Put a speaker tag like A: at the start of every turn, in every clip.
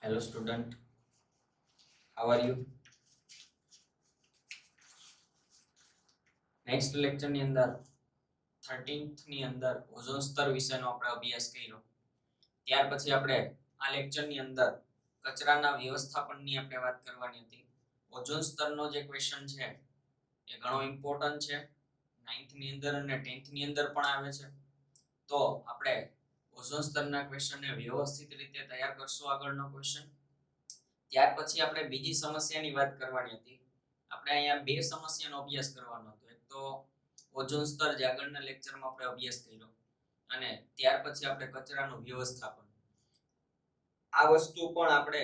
A: Hello student, how are you? Next lecture ની અંદર 13th ની અંદર ઓઝોન સ્તર વિશેનો આપણે અભ્યાસ કર્યો. ત્યાર પછી આપણે આ લેક્ચર ની અંદર કચરાના વ્યવસ્થાપનની આપણે વાત કરવાની હતી. ઓઝોન સ્તરનો જે ક્વેશ્ચન છે એ ઘણો ઇમ્પોર્ટન્ટ છે. 9th ની અંદર અને 10th ની અંદર પણ આવે છે. તો આપણે ઓઝોન સ્તરના ક્વેશ્ચનને વ્યવસ્થિત રીતે તૈયાર કરશું આગળનો ક્વેશ્ચન. ત્યાર પછી આપણે બીજી સમસ્યાની વાત કરવાની હતી. આપણે અહીંયા બે સમસ્યાનો અભ્યાસ કરવાનો હતો. એક તો ઓઝોન સ્તર જે આગળના લેક્ચરમાં આપણે અભ્યાસ કર્યો અને ત્યાર પછી આપણે કચરાનું વ્યવસ્થાપન. આ વસ્તુ પણ આપણે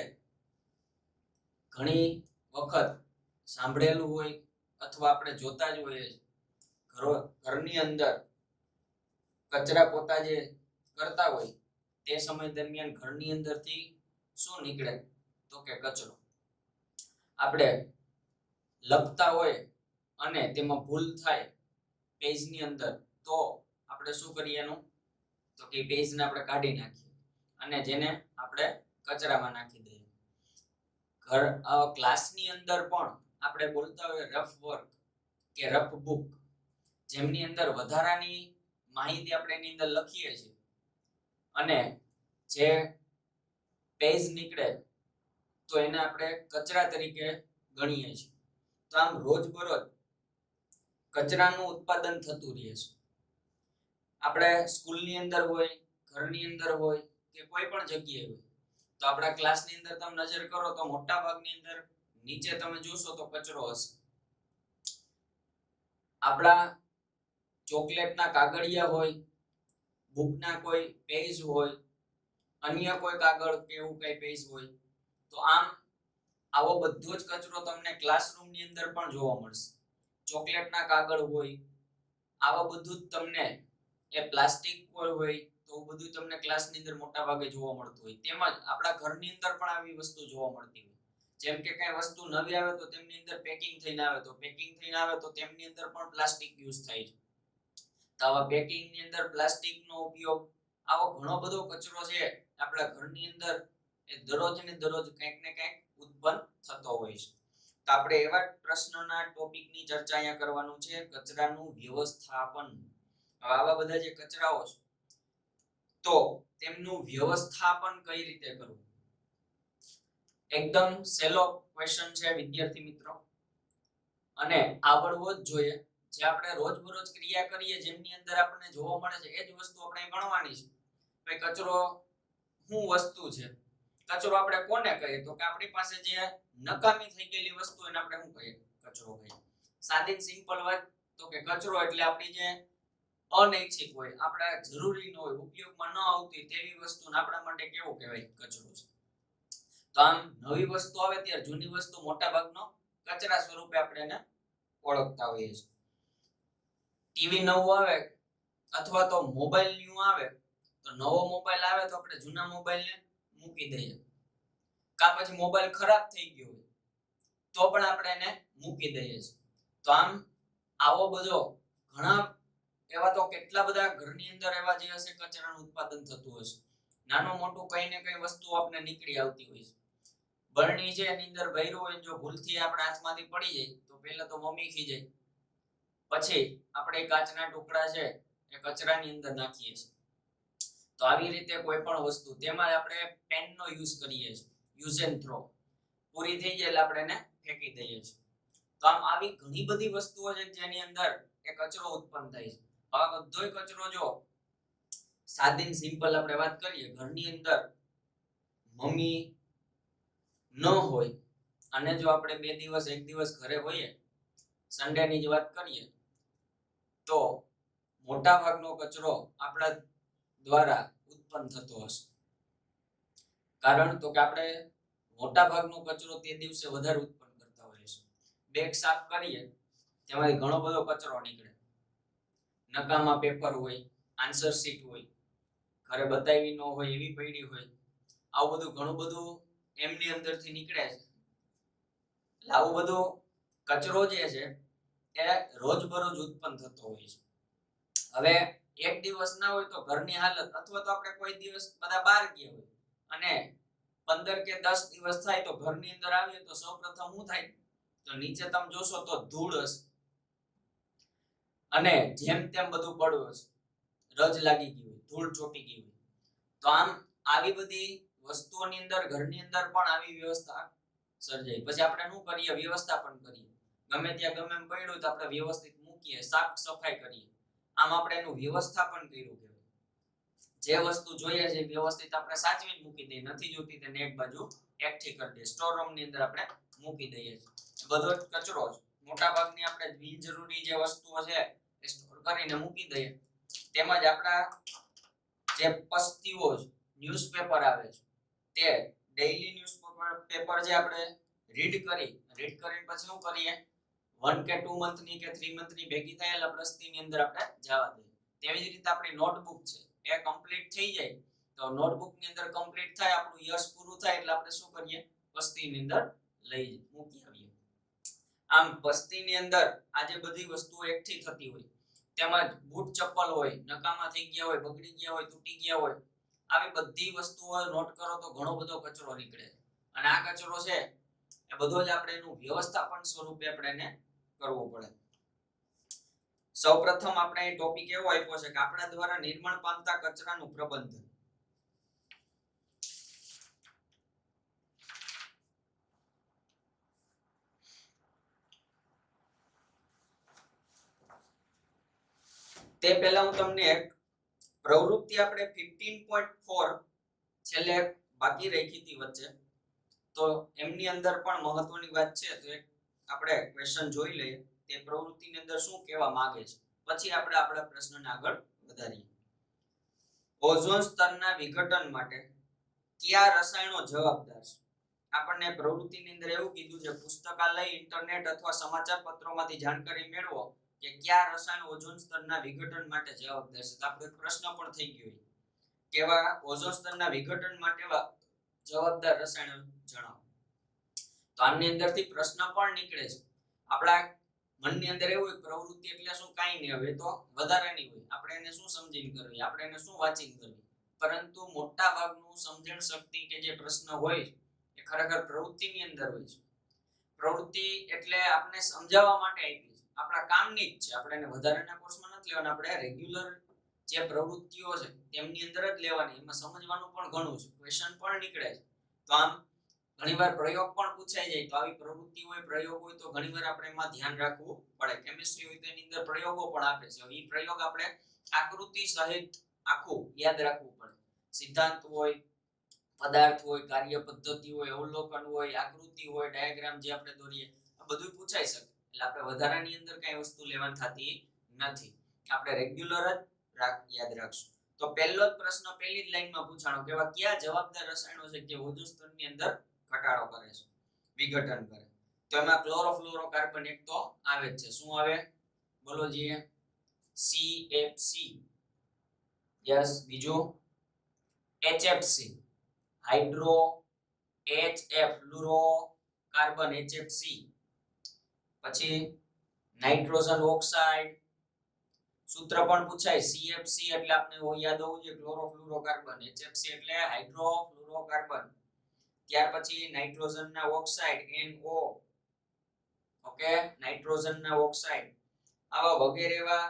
A: ઘણી વખત સાંભળેલું હોય અથવા આપણે જોતા જ હોઈએ. ઘરની અંદર કચરા પોતા જે કરતા હોય તે સમય દરમિયાન ઘરની અંદરથી શું નીકળે તો કે કચરો. આપણે લખતા હોય અને તેમાં ભૂલ થાય પેજની અંદર, તો આપણે શું કરીએ એનું તો કે પેજને આપણે કાઢી નાખીએ અને જેને આપણે કચરામાં નાખી દઈએ. ક્લાસની અંદર પણ આપણે બોલતા હોય રફ વર્ક કે રફ બુક, જેમની અંદર વધારાની માહિતી આપણે એની અંદર લખીએ છીએ અને જે પેજ નીકળે તો એને આપણે કચરા તરીકે ગણીએ છીએ. તો આમ રોજબરોજ કચરાનું ઉત્પાદન થતું રહે છે. આપણે સ્કૂલની અંદર હોય, ઘરની અંદર હોય કે કોઈ પણ જગ્યાએ હોય, તો આપણા ક્લાસની અંદર તમે નજર કરો તો મોટા ભાગની અંદર નીચે તમે જોશો તો કચરો હશે. આપણા ચોકલેટના કાગળિયા હોય, બુકના કોઈ પેજ હોય, અન્ય કોઈ કાગળ કે એવું કઈ પેજ હોય, તો આમ આવો બધો જ કચરો તમને ક્લાસરૂમની અંદર પણ જોવા મળશે. ચોકલેટના કાગળ હોય, આવા બધું જ તમને એ પ્લાસ્ટિક હોય તો બધું તમને ક્લાસની અંદર મોટા ભાગે જોવા મળતું હોય. તેમજ આપણા ઘરની અંદર પણ આવી વસ્તુ જોવા મળતી હોય. જેમ કે કઈ વસ્તુ નવી આવે તો તેમની અંદર પેકિંગ થઈને આવે, તો પેકિંગ થઈને આવે તો તેમની અંદર પણ પ્લાસ્ટિક યુઝ થાય છે. તો આવા પેકિંગની અંદર પ્લાસ્ટિકનો ઉપયોગ, આવો ઘણો બધો કચરો છે આપણા ઘરની અંદર એ દરરોજ ને દરરોજ કંઈક ને કંઈક ઉત્પન્ન થતો હોય છે. તો આપણે એવા પ્રશ્નના ટોપિકની ચર્ચા અહીંયા કરવાનું છે, કચરાનું વ્યવસ્થાપન. આવા બધા જે કચરાઓ છે તો તેમનું વ્યવસ્થાપન કઈ રીતે કરવું, એકદમ સહેલો ક્વેશ્ચન છે વિદ્યાર્થી મિત્રો, અને આવડવો જ જોઈએ. જે આપણે રોજબરોજ ક્રિયા કરીએ જેમની અંદર આપણને જોવા મળે છે એ જ વસ્તુ આપણે ગણવાની છે. ભાઈ કચરો શું વસ્તુ છે? કચરો આપણે કોને કહીએ તો કે આપણી પાસે જે નકામી થઈ ગયેલી વસ્તુ એને આપણે શું કહીએ? કચરો કહીએ. સાદી સિમ્પલ વાત તો કે કચરો એટલે આપણી જે અનૈચ્છિક હોય, આપણા જરૂરી ન હોય, ઉપયોગમાં ન આવતી તેવી વસ્તુને આપણા માટે કેવું કહેવાય? કચરો છે. તો આમ નવી વસ્તુ આવે ત્યારે જૂની વસ્તુ મોટા ભાગનો કચરા સ્વરૂપે આપણે એને ઓળખતા હોઈએ છીએ. ટીવી નવું આવે અથવા તો મોબાઈલ ન્યુ આવે, તો નવો મોબાઈલ આવે તો આપણે જૂના મોબાઈલને મૂકી દઈએ. કાં પછી મોબાઈલ ખરાબ થઈ ગયો હોય તો પણ આપણે એને મૂકી દઈએ છીએ. તો આમ આવો બધો ઘણા એવા તો કેટલા બધા ઘરની અંદર એવા જે હશે કચરાનું ઉત્પાદન થતું હશે. નાનું મોટું કઈ ને કઈ વસ્તુ આપણે નીકળી આવતી હોય છે. બરણી છે એની અંદર ભર્યું હોય, જો ભૂલથી આપણા હાથમાંથી પડી જાય તો પહેલા તો મમ્મી ખીજાય, પછી આપણે કાચના ટુકડા છે એ કચરાની અંદર નાખીએ છીએ. તો આવી રીતે કોઈ પણ વસ્તુ, તેમાં આપણે પેનનો યુઝ કરીએ છીએ, યુઝ એન્ડ થ્રો. પૂરી થઈ જાય એટલે આપણે એને ફેંકી દઈએ છીએ. તો આમ આવી ઘણી બધી વસ્તુઓ છે જેની અંદર એ કચરો ઉત્પન્ન થાય છે. આ બધોય કચરો જો સાદી સિમ્પલ આપણે વાત કરીએ, ઘરની અંદર મમ્મી ન હોય અને જો આપણે એક દિવસ ઘરે હોઈએ, સન્ડેની જ વાત કરીએ, તો મોટા ભાગનો કચરો આપણા દ્વારા ઉત્પન્ન થતો હશે. કારણ તો કે આપણે મોટા ભાગનો કચરો તે દિવસે વધારે ઉત્પન્ન કરતા હોઈએ છીએ. બેગ સાફ કરીએ તેમાંથી ઘણો બધો કચરો નીકળે. નકામા પેપર હોય, આન્સર શીટ હોય, ઘરે બતાવી ન હોય એવી પડી હોય, આવું બધું ઘણું બધું એમની અંદરથી નીકળે છે. આવું બધું કચરો જે છે એ રોજબરોજ ઉત્પન્ન થતો હોય છે. હવે એક દિવસ ના હોય તો ઘરની હાલત, અથવા તો આપણે કોઈ દિવસ બધા બહાર ગયા હોય અને 15 કે 10 દિવસ થાય તો ઘરની અંદર આવીએ તો સૌપ્રથમ શું થાય? તો નીચે તમે જોશો તો ધૂળ હશે અને જેમ તેમ બધું પડ્યું હશે, રજ લાગી ગઈ હોય, ધૂળ ચોટી ગઈ હોય. તો આમ આવી બધી વસ્તુઓની અંદર ઘરની અંદર પણ આવી વ્યવસ્થા સર્જાય. પછી આપણે શું કરીએ? વ્યવસ્થાપન કરીએ. ગમે ત્યાં ગમે એમ પડ્યું તો આપણે વ્યવસ્થિત મૂકીએ, સાફ સફાઈ કરીએ. આમ આપણે એનું વ્યવસ્થાપન કર્યું કહેવાય. જે વસ્તુ જોઈએ છે વ્યવસ્થિત આપણે સાચવીને મૂકી દઈએ, નથી જોતી તેને એક બાજુ એકઠી કરી દઈએ, સ્ટોર રૂમ ની અંદર આપણે મૂકી દઈએ છીએ. બધો જ કચરો છે, મોટા ભાગની આપણે બિનજરૂરી જે વસ્તુઓ છે એ સ્ટોર કરીને મૂકી દઈએ. તેમજ આપણા જે પસ્તીઓ છે, ન્યૂઝપેપર આવે છે, તે ડેઈલી ન્યૂઝપેપર જે આપણે રીડ કરીને પછી શું કરીએ? 1 કે 2 મંથની કે 3 મંથની ભેગી થયેલા પ્રસ્તીની અંદર આપણે જવા દઈએ. તેવી જ રીતે આપણી નોટબુક છે એ કમ્પ્લીટ થઈ જાય તો નોટબુક ની અંદર કમ્પ્લીટ થાય, આપણું યર્સ પૂરું થાય એટલે આપણે શું કરીએ? પસ્તીની અંદર લઈ મૂકી આવીએ. આમ પસ્તીની અંદર આ જે બધી વસ્તુઓ એકઠી થતી હોય, તેમજ બૂટ ચપ્પલ હોય, નકામા થઈ ગયા હોય, બગડી ગયા હોય, તૂટી ગયા હોય, આવી બધી વસ્તુઓ નોટ કરો તો ઘણો બધો કચરો નીકળે. અને આ કચરો છે એ બધો જ આપણે એનું વ્યવસ્થાપન સ્વરૂપે આપણે એને કરવું પડે. સૌપ્રથમ આપણે એ ટોપિક એવો આપ્યો છે કે આપણા દ્વારા નિર્માણ પામતા કચરાનું પ્રબંધન. તે પહેલા હું તમને એક પ્રવૃત્તિ આપણે 15.4 છેલ્લે બાકી રાખી હતી વચ્ચે, તો એમની અંદર પણ મહત્વની વાત છે તો એક આપણે ક્વેશ્ચન જોઈ લઈએ. તે પ્રવૃત્તિની અંદર શું કહેવા માંગે છે, પછી આપણે આપણા પ્રશ્નને આગળ વધારીએ. ઓઝોન સ્તરના વિઘટન માટે કયા રસાયણો જવાબદાર છે? આપણને પ્રવૃત્તિની અંદર એવું કીધું છે, પુસ્તકાલય, ઇન્ટરનેટ અથવા સમાચાર પત્રોમાંથી જાણકારી મેળવો કે કયા રસાયણ ઓઝોન સ્તરના વિઘટન માટે જવાબદાર છે. તો આપણો એક પ્રશ્ન પણ થઈ ગયો કે કેવા ઓઝોન સ્તરના વિઘટન માટે જવાબદાર રસાયણો જણાવો. તો આની અંદરથી પ્રશ્ન પણ નીકળે છે. આપણા મનની અંદર એવું એક પ્રવૃત્તિ એટલે શું, કાઈ નહીં, હવે તો વધારાની હોય, આપણે એને શું સમજીને કરવી, આપણે એને શું વાંચીને કરવી. પરંતુ મોટા ભાગનું સમજણ શક્તિ કે જે પ્રશ્ન હોય એ ખરેખર પ્રવૃત્તિની અંદર હોય છે. પ્રવૃત્તિ એટલે આપણે સમજાવવા માટે આપી છે, આપણા કામની જ છે. આપણે એને વધારાના કોર્સમાં નથી લેવાના, આપણે રેગ્યુલર જે પ્રવૃત્તિઓ છે તેમની અંદર જ લેવાની. એમાં સમજવાનું પણ ઘણું છે, ક્વેશ્ચન પણ નીકળે છે. તો આમ ઘણીવાર પ્રયોગ પણ પૂછાઈ જાય, તો આવી પ્રવૃત્તિ હોય, પ્રયોગ હોય તો ઘણીવાર આપણે એમાં ધ્યાન રાખવું પડે. કેમિસ્ટ્રી હોય તો એની અંદર પ્રયોગો પણ આપે છે. એ પ્રયોગ આપણે આકૃતિ સહિત આખું યાદ રાખવું પડે. સિદ્ધાંત હોય, પદાર્થ હોય, કાર્ય પદ્ધતિ હોય, અવલોકન હોય, આકૃતિ હોય, ડાયાગ્રામ જે આપણે દોરીએ, આ બધું પૂછાઈ શકે. એટલે આપણે વધારાની અંદર કઈ વસ્તુ લેવાની થતી નથી, આપણે રેગ્યુલર જ યાદ રાખશું. તો પહેલો જ પ્રશ્ન પહેલી જ લાઈનમાં પૂછાણો કે કયા જવાબદાર રસાયણો છે જે ઓઝોન સ્તરની અંદર ઘટાડો કરે છે, વિઘટન કરે. તો એમાં ક્લોરોફ્લોરોકાર્બન એક તો આવે જ છે. શું આવે? બોલો જી. CFC. યસ. બીજું HFC, હાઇડ્રો HF ફ્લુરોકાર્બન HFC. પછી નાઇટ્રોજન ઓક્સાઇડ, સૂત્ર પણ પૂછાય. CFC એટલે આપણે યાદ હોવું જોઈએ ક્લોરોફ્લોરોકાર્બન, HFC એટલે હાઇડ્રોફ્લોરોકાર્બન. ત્યાર પછી નાઇટ્રોજનના ઓક્સાઇડ NO, ઓકે, નાઇટ્રોજનના ઓક્સાઇડ, આવા વગેરે એવા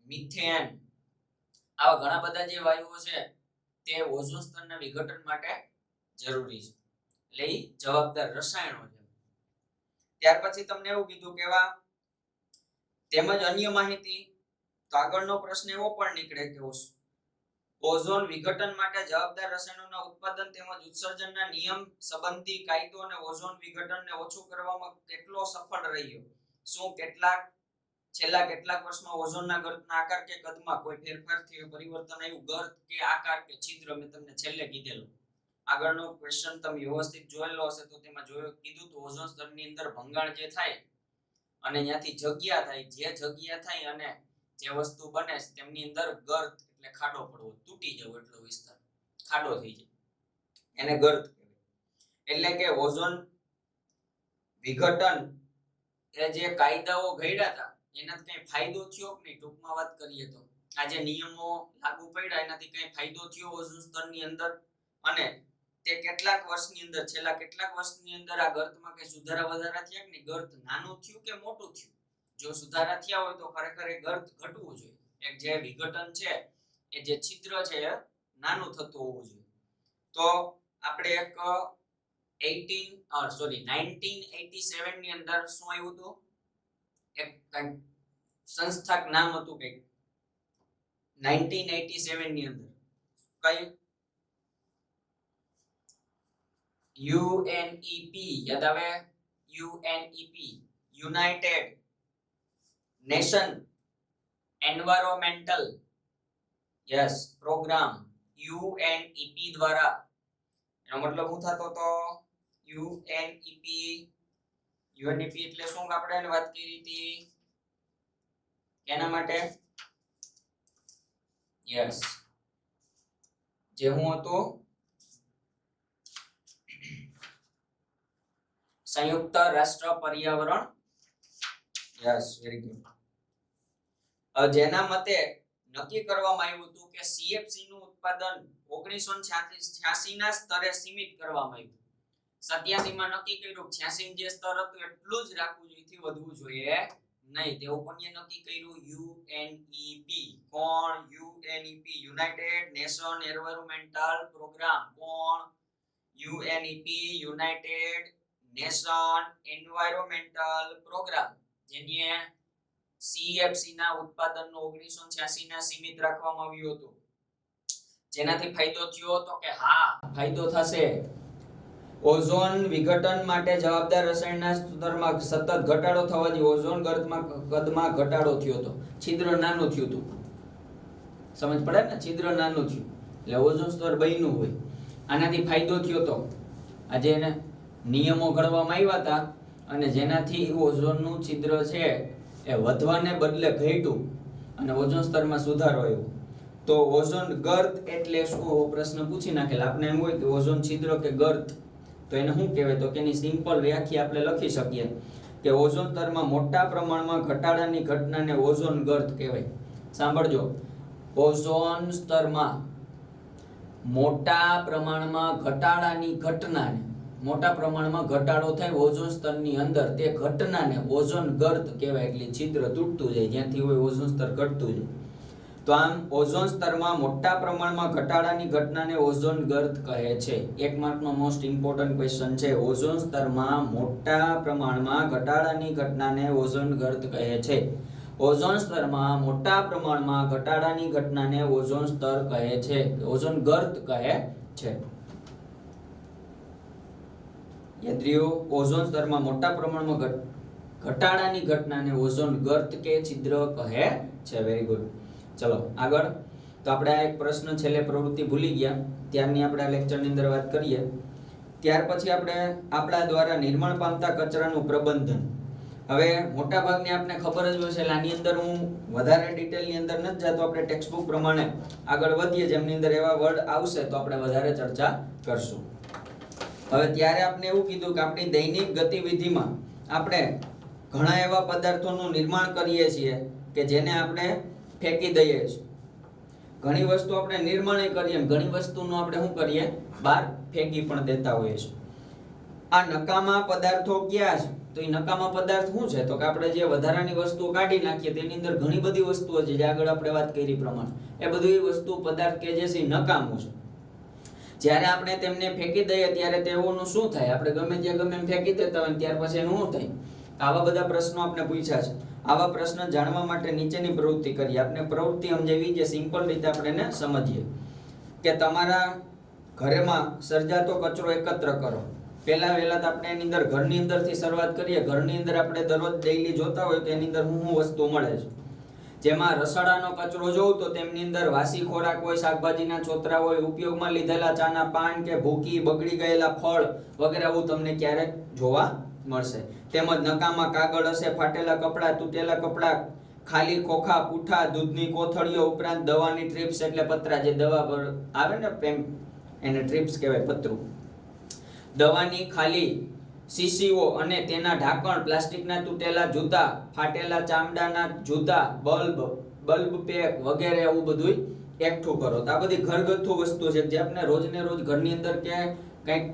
A: મિથેન, આવા ઘણા બધા જે વાયુઓ છે તે ઓઝોન સ્તરના વિઘટન માટે જરૂરી છે. એટલે ઈ જવાબદાર રસાયણો છે. ત્યાર પછી તમને એવું કીધું કે તેમજ અન્ય માહિતી. તો આગળનો પ્રશ્ન એવો પણ નીકળે કે ઓઝોન વિઘટન માટે જવાબદાર રસાયણોના ઉત્પાદન તેમજ ઉત્સર્જનના નિયમ સંબંધી કાયદો અને ઓઝોન વિઘટનને ઓછું કરવામાં કેટલો સફળ રહ્યો? શું છેલ્લા કેટલાક વર્ષમાં ઓઝોનના ગર્તના આકાર કે કદમાં કોઈ ફેરફાર થયો, પરિવર્તન આવ્યું? ગર્ત કે આકાર કે છિદ્ર મેં તમને છેલ્લે કીધેલું. આગળનો ક્વેશ્ચન તમે વ્યવસ્થિત જોયેલો હશે તો તેમાં કીધું તો ઓઝોન સ્તરની અંદર ભંગાણ જે થાય અને ત્યાંથી જગ્યા થાય, જે જગ્યા થાય અને જે વસ્તુ બને તેમની અંદર ગર્ત એટલે ખાડો પડવો, તૂટી જવો, એટલો વિસ્તાર ખાડો થઈ જાય, એને ગર્ત કહેવાય. એટલે કે ઓઝોન વિઘટન એ જે કાયદાઓ ઘડ્યા હતા એનાથી કઈ ફાયદો થયો કે નહીં? ટૂંકમાં વાત કરીએ તો આ જે નિયમો લાગુ પડ્યા એનાથી કઈ ફાયદો થયો ઓઝોન સ્તરની અંદર? અને કે કેટલાક વર્ષની અંદર છેલ્લા કેટલાક વર્ષની અંદર આ ગર્તમાં કઈ સુધારા વધારા થયા કે ગર્ત નાનું થયું કે મોટું થયું? જો સુધારા થયા હોય તો ખરેખર એ ગર્ત ઘટવું જોઈએ. એક જે વિઘટન છે એ જે છિદ્ર છે એ નાનું થતું હોવું જોઈએ. તો આપણે એક 1987 ની અંદર શું આવ્યું હતું? એક સંસ્થાક નામ હતું કઈક 1987 ની અંદર કઈ UNEP યાદ આવે? UNEP united nation environmental programme UNEP દ્વારા એનો મતલબ શું થતો તો UNEP એટલે શું? આપણે એને વાત કરી હતી કેના માટે? જે હું હતું સંયુક્ત રાષ્ટ્ર પર્યાવરણ વેરી ગુડ. જેના મતે નક્કી કરવામાં આવ્યું હતું કે CFC નું ઉત્પાદન 1986 ના સ્તરે સીમિત કરવામાં આવ્યું. 87 માં નક્કી કર્યું 86 જે સ્તર હતું એટલું જ રાખવું જોઈએ, થી વધવું જોઈએ નહીં. તેવું કોને નક્કી કર્યું? UNEP. કોણ? UNEP united nation environmental programme. કોણ? UNEP united nation environmental programme, જેને CFC ના ઉત્પાદનનો 1986 ના સીમિત રાખવામાં આવ્યું હતું. જેનાથી ફાયદો થયો તો કે હા ફાયદો થશે. ઓઝોન વિઘટન માટે જવાબદાર રસાયણના સ્તરમાં સતત ઘટાડો થવાથી ઓઝોન ગર્તમાં કદમાં ઘટાડો થયો હતો. છિદ્ર નાનું થયું હતું. સમજ પડે ને? છિદ્ર નાનું થયું એટલે ઓઝોન સ્તર બન્યું હોય. આનાથી ફાયદો થયો હતો. આજે એને નિયમો ઘડવામાં આવ્યા હતા અને જેનાથી ઓઝોનનું છિદ્ર છે એ વધવાને બદલે ઘટ્યું અને ઓઝોન સ્તરમાં સુધારો આવ્યો. તો ઓઝોન ગર્ત એટલે શું? પ્રશ્ન પૂછી નાખેલા. આપણે એમ હોય કે ઓઝોન છિદ્ર કે ગર્ત, તો એને શું કહેવાય? તો કે એની સિમ્પલ વ્યાખ્યા આપણે લખી શકીએ કે ઓઝોન સ્તરમાં મોટા પ્રમાણમાં ઘટાડાની ઘટનાને ઓઝોન ગર્ત કહેવાય. સાંભળજો, ઓઝોન સ્તરમાં મોટા પ્રમાણમાં ઘટાડાની ઘટનાને, મોટા પ્રમાણમાં ઘટાડો થાય ઓઝોન સ્તરની અંદર, તે ઘટનાને ઓઝોન ગર્ત કહેવાય. એટલે છિદ્ર તૂટતું જાય, જ્યાંથી હોય ઓઝોન સ્તર ઘટતું જાય. તો આમ ઓઝોન સ્તરમાં મોટા પ્રમાણમાં ઘટાડાની ઘટનાને ઓઝોન ગર્ત કહે છે. એક માર્કનો મોસ્ટ ઇમ્પોર્ટન્ટ ક્વેશ્ચન છે. ઓઝોન સ્તરમાં મોટા પ્રમાણમાં ઘટાડાની ઘટનાને ઓઝોન ગર્ત કહે છે. ઓઝોન સ્તરમાં મોટા પ્રમાણમાં ઘટાડાની ઘટનાને ઓઝોન સ્તર કહે છે, ઓઝોન ગર્ત કહે છે. યાદ રહ્યું? ઓઝોન સ્તરમાં મોટા પ્રમાણમાં ઘટાડાની ઘટનાને ઓઝોન ગર્ત કે છિદ્ર કહે છે. Very good. ચલો આગળ. તો આપણે આ એક પ્રશ્ન છેલ્લે પ્રવૃત્તિ ભૂલી ગયા ત્યારની આપણે આ લેક્ચરની અંદર વાત કરીએ. ત્યાર પછી આપણે આપણા દ્વારા નિર્માણ પામતા કચરાનું પ્રબંધન. હવે મોટા ભાગની આપણે ખબર જ હોય છે એટલે આની અંદર હું વધારે ડિટેલની અંદર નથી જતો. આપણે ટેક્સ્ટબુક પ્રમાણે આગળ વધીએ, જેમની અંદર એવા વર્ડ આવશે તો આપણે વધારે ચર્ચા કરશું. હવે ત્યારે આપણે એવું કીધું કે આપણી દૈનિક ગતિવિધિમાં આપણે ઘણા એવા પદાર્થોનું નિર્માણ કરીએ છીએ કે જેને આપણે ફેંકી દઈએ છીએ. ઘણી વસ્તુ આપણે નિર્માણ કરીએ, ઘણી વસ્તુનું આપણે શું કરીએ? બહાર ફેંકી પણ દેતા હોઈએ છીએ. આ નકામા પદાર્થો ક્યાં છે? તો એ નકામા પદાર્થ શું છે? તો કે આપણે જે વધારાની વસ્તુઓ કાઢી નાખીએ તેની અંદર ઘણી બધી વસ્તુઓ છે જે આગળ આપણે વાત કરી પ્રમાણે એ બધી વસ્તુ પદાર્થ કે જે છે નકામું છે. જ્યારે આપણે તેમને ફેંકી દઈએ ત્યારે તેઓનું શું થાય? આપણે ગમે ત્યાં ગમે એમ ફેંકી દેતા હોય ત્યાર પછી એનું શું થાય? આવા બધા પ્રશ્નો આપણે પૂછ્યા છે. આવા પ્રશ્ન જાણવા માટે નીચેની પ્રવૃત્તિ કરીએ. આપણે પ્રવૃત્તિ સમજાવી જે સિમ્પલ રીતે આપણે એને સમજીએ કે તમારા ઘરમાં સર્જાતો કચરો એકત્ર કરો. પહેલા વહેલા આપણે એની અંદર ઘરની અંદરથી શરૂઆત કરીએ. ઘરની અંદર આપણે દરરોજ ડેઈલી જોતા હોય તો એની અંદર શું વસ્તુ મળે છે? જેમાં રસોડાનો કચરો જોઉં તો તેમની અંદર વાસી ખોરાક હોય, શાકભાજીના છોતરા હોય, ઉપયોગમાં લીધેલા ચાના પાન કે ભૂકી, બગડી ગયેલા ફળ વગેરે આવું તમને ક્યારેક જોવા મળશે. તેમજ નકામા કાગળ હશે, ફાટેલા કપડાં, તૂટેલા કપડાં, ખાલી ખોખા, પૂઠા, દૂધની કોથળીઓ, ઉપરાંત દવાની ટ્રીપ્સ એટલે પતરા, જે દવા પર આવે ને એને ટ્રીપ્સ કહેવાય, પતરું. દવાની ખાલી શીશીઓ અને તેના ઢાંકણ, પ્લાસ્ટિકના તૂટેલા જૂતા, ફાટેલા ચામડાના જૂતા, બલ્બ પેક વગેરે આવું બધું એકઠું કરો. તો આ બધી ઘરગથ્થુ વસ્તુ છે જે આપણે રોજને રોજ ઘરની અંદર કે કંઈક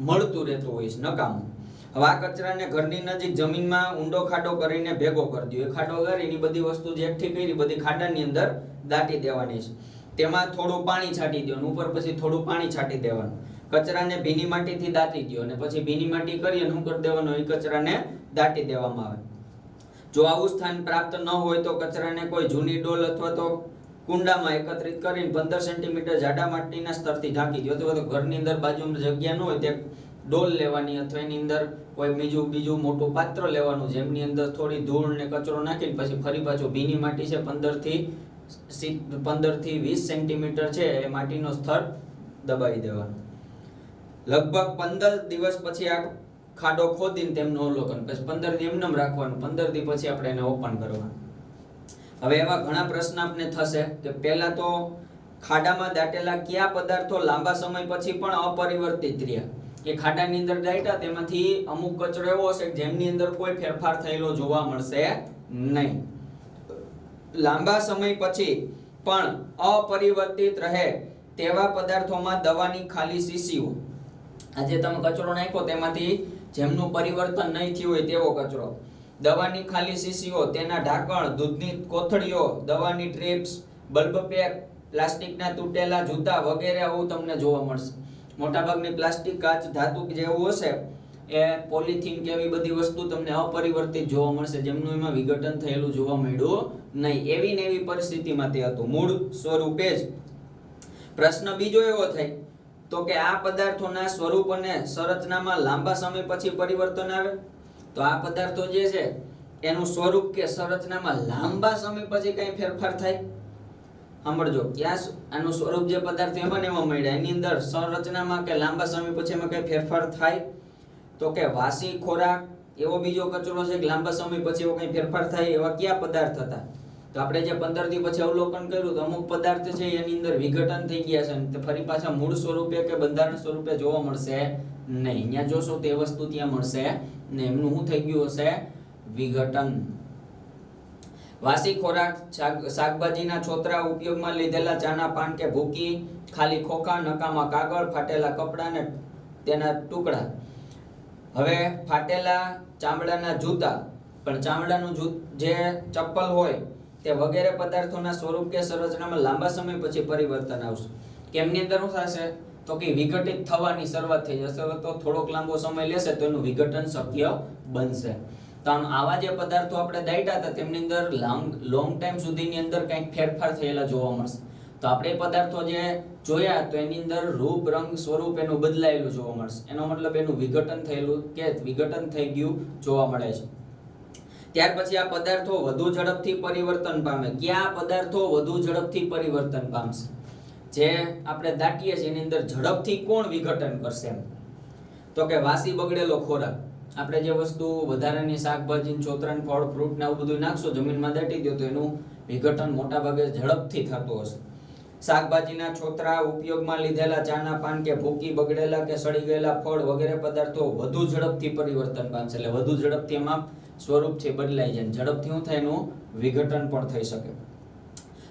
A: મળતું રહેતું હોય છે નકામું. હવે આ કચરાને ઘરની નજીક જમીનમાં ઊંડો ખાડો કરીને ભેગો કરી દો. એ ખાડો કરીને બધી વસ્તુ જે એકઠી કરી બધી ખાડાની અંદર દાટી દેવાની છે. તેમાં થોડું પાણી છાંટી દેવાનું, ઉપર પછી થોડું પાણી છાંટી દેવાનું. કચરાને ભીની માટીથી દાટી દો અને પછી ભીની માટી કરી અને શું કરી દેવાનું, એ કચરાને દાટી દેવામાં આવે. જો આવું સ્થાન પ્રાપ્ત ન હોય તો કચરાને કોઈ જૂની ડોલ અથવા તો કુંડામાં એકત્રિત કરીને 15 સેન્ટીમીટર જાડા માટીના સ્તરથી ઢાંકી દો. અથવા તો ઘરની અંદર બાજુમાં જગ્યા ન હોય તે ડોલ લેવાની અથવા એની અંદર કોઈ બીજું મોટું પાત્ર લેવાનું, જેમની અંદર થોડી ધૂળ ને કચરો નાખીને પછી ફરી પાછું ભીની માટી છે 15 થી 20 સેન્ટીમીટર છે એ માટીનો સ્તર દબાવી દેવાનો. લગભગ 15 દિવસ પછી આ ખાડો ખોદીને તેમનું અવલોકન, પછી 15 દી એમને રાખવાનું, 15 દી પછી આપણે એને ઓપન કરવાનું. હવે એવા ઘણા પ્રશ્ન આપને થશે કે પહેલા તો ખાડામાં દાટેલા કયા પદાર્થો લાંબા સમય પછી પણ અપરિવર્તિત રહ્યા? કે ખાડાની અંદર દાટ્યા તેમાંથી અમુક કચરો એવો હશે જેમની અંદર કોઈ ફેરફાર થયેલો જોવા મળશે નહીં. લાંબા સમય પછી પણ અપરિવર્તિત રહે તેવા પદાર્થોમાં દવાની ખાલી શીશીઓ. આજે તમે કચરો નાખ્યો તેમાંથી જેમનું પરિવર્તન નહીં થયું હોય તેવો કચરો, દવાની ખાલી શીશીઓ, તેના ઢાંકણ, દૂધની કોથળીઓ, દવાની ટ્રીપ્સ, બલ્બ પેક, પ્લાસ્ટિકના તૂટેલા જૂતા વગેરે આવું તમને જોવા મળશે. મોટાભાગની પ્લાસ્ટિક, કાચ, ધાતુ જેવું હશે એ પોલિથીન કે એવી બધી વસ્તુ તમને અપરિવર્તિત જોવા મળશે, જેમનું એમાં વિઘટન થયેલું જોવા મળ્યું નહીં. એવી ને એવી પરિસ્થિતિમાં તે હતું, મૂળ સ્વરૂપે જ. પ્રશ્ન બીજો એવો થાય તો કે આ પદાર્થોના સ્વરૂપ અને સંરચનામાં લાંબા સમય પછી પરિવર્તન આવે. તો આ પદાર્થો જે છે એનું સ્વરૂપ કે સંરચનામાં લાંબા સમય પછી કઈ ફેરફાર થાય? સાંભળજો, ક્યાં આનું સ્વરૂપ જે પદાર્થ એમાં ને એમાં મળ્યા, એની અંદર સંરચનામાં કે લાંબા સમય પછી એમાં કઈ ફેરફાર થાય? તો કે વાસી ખોરાક, એવો બીજો કચરો છે કે લાંબા સમય પછી એવો કઈ ફેરફાર થાય, એવા કયા પદાર્થ હતા? તો આપણે જે 15 દી પછી અવલોકન કર્યું તો અમુક પદાર્થ છે એની અંદર વિઘટન થઈ ગયા છે ને ફરી પાછા મૂળ સ્વરૂપે કે બંધારણ સ્વરૂપે જોવા મળશે નહીં. અહીંયા જોશો તો એ વસ્તુ ત્યાં મળશે ને, એમનું શું થઈ ગયું હશે? વિઘટન. વાસી ખોરાક, શાકભાજીના છોતરા, ઉપયોગમાં લીધેલા ચાના પાન કે ભૂકી, ખાલી ખોખા, નકામા કાગળ, ફાટેલા કપડા ને તેના ટુકડા. હવે ફાટેલા ચામડાના જૂતા, પણ ચામડાનું જે ચપ્પલ હોય તે વગેરે પદાર્થોના સ્વરૂપ કે સંરચનામાં લાંબા સમય પછી પરિવર્તન આવશે. કેમની અંદર શું થશે? તો કે વિઘટિત થવાની શરૂઆત થઈ જશે. તો થોડોક લાંબો સમય લેશે તો એનું વિઘટન શક્ય બનશે. તો આમ આવા જે પદાર્થો આપણે દાટ્યા હતા તેમની અંદર લોંગ ટાઈમ સુધીની અંદર કંઈક ફેરફાર થયેલા જોવા મળશે. તો આપણે પદાર્થો જે જોયા તો એની અંદર રૂપ, રંગ, સ્વરૂપ એનું બદલાયેલું જોવા મળશે. એનો મતલબ એનું વિઘટન થયેલું કે વિઘટન થઈ ગયું જોવા મળે છે. ત્યાર પછી આ પદાર્થો વધુ ઝડપથી પરિવર્તન પામે. કયા પદાર્થો વધુ ઝડપથી પરિવર્તન પામશે? જે આપણે દાટીએ છીએ એની અંદર ઝડપથી કોણ વિઘટન કરશે? તો કે વાસી બગડેલો ખોરાક. આપણે જે વસ્તુ વધારાની શાકભાજી, છોતરાન, ફળ, ફ્રૂટ ને આવું બધું નાખશો, જમીનમાં દાટી દો તો એનું વિઘટન મોટા ભાગે ઝડપથી થતું હશે. શાકભાજીના છોતરા, ઉપયોગમાં લીધેલા ચાના પાન કે ભૂકી, બગડેલા કે સડી ગયેલા ફળ વગેરે પદાર્થો વધુ ઝડપથી પરિવર્તન પામશે. એટલે વધુ ઝડપથી એમાં સ્વરૂપ છે બદલાઈ જાય, ઝડપથી શું થાય એનું વિઘટન પણ થઈ શકે.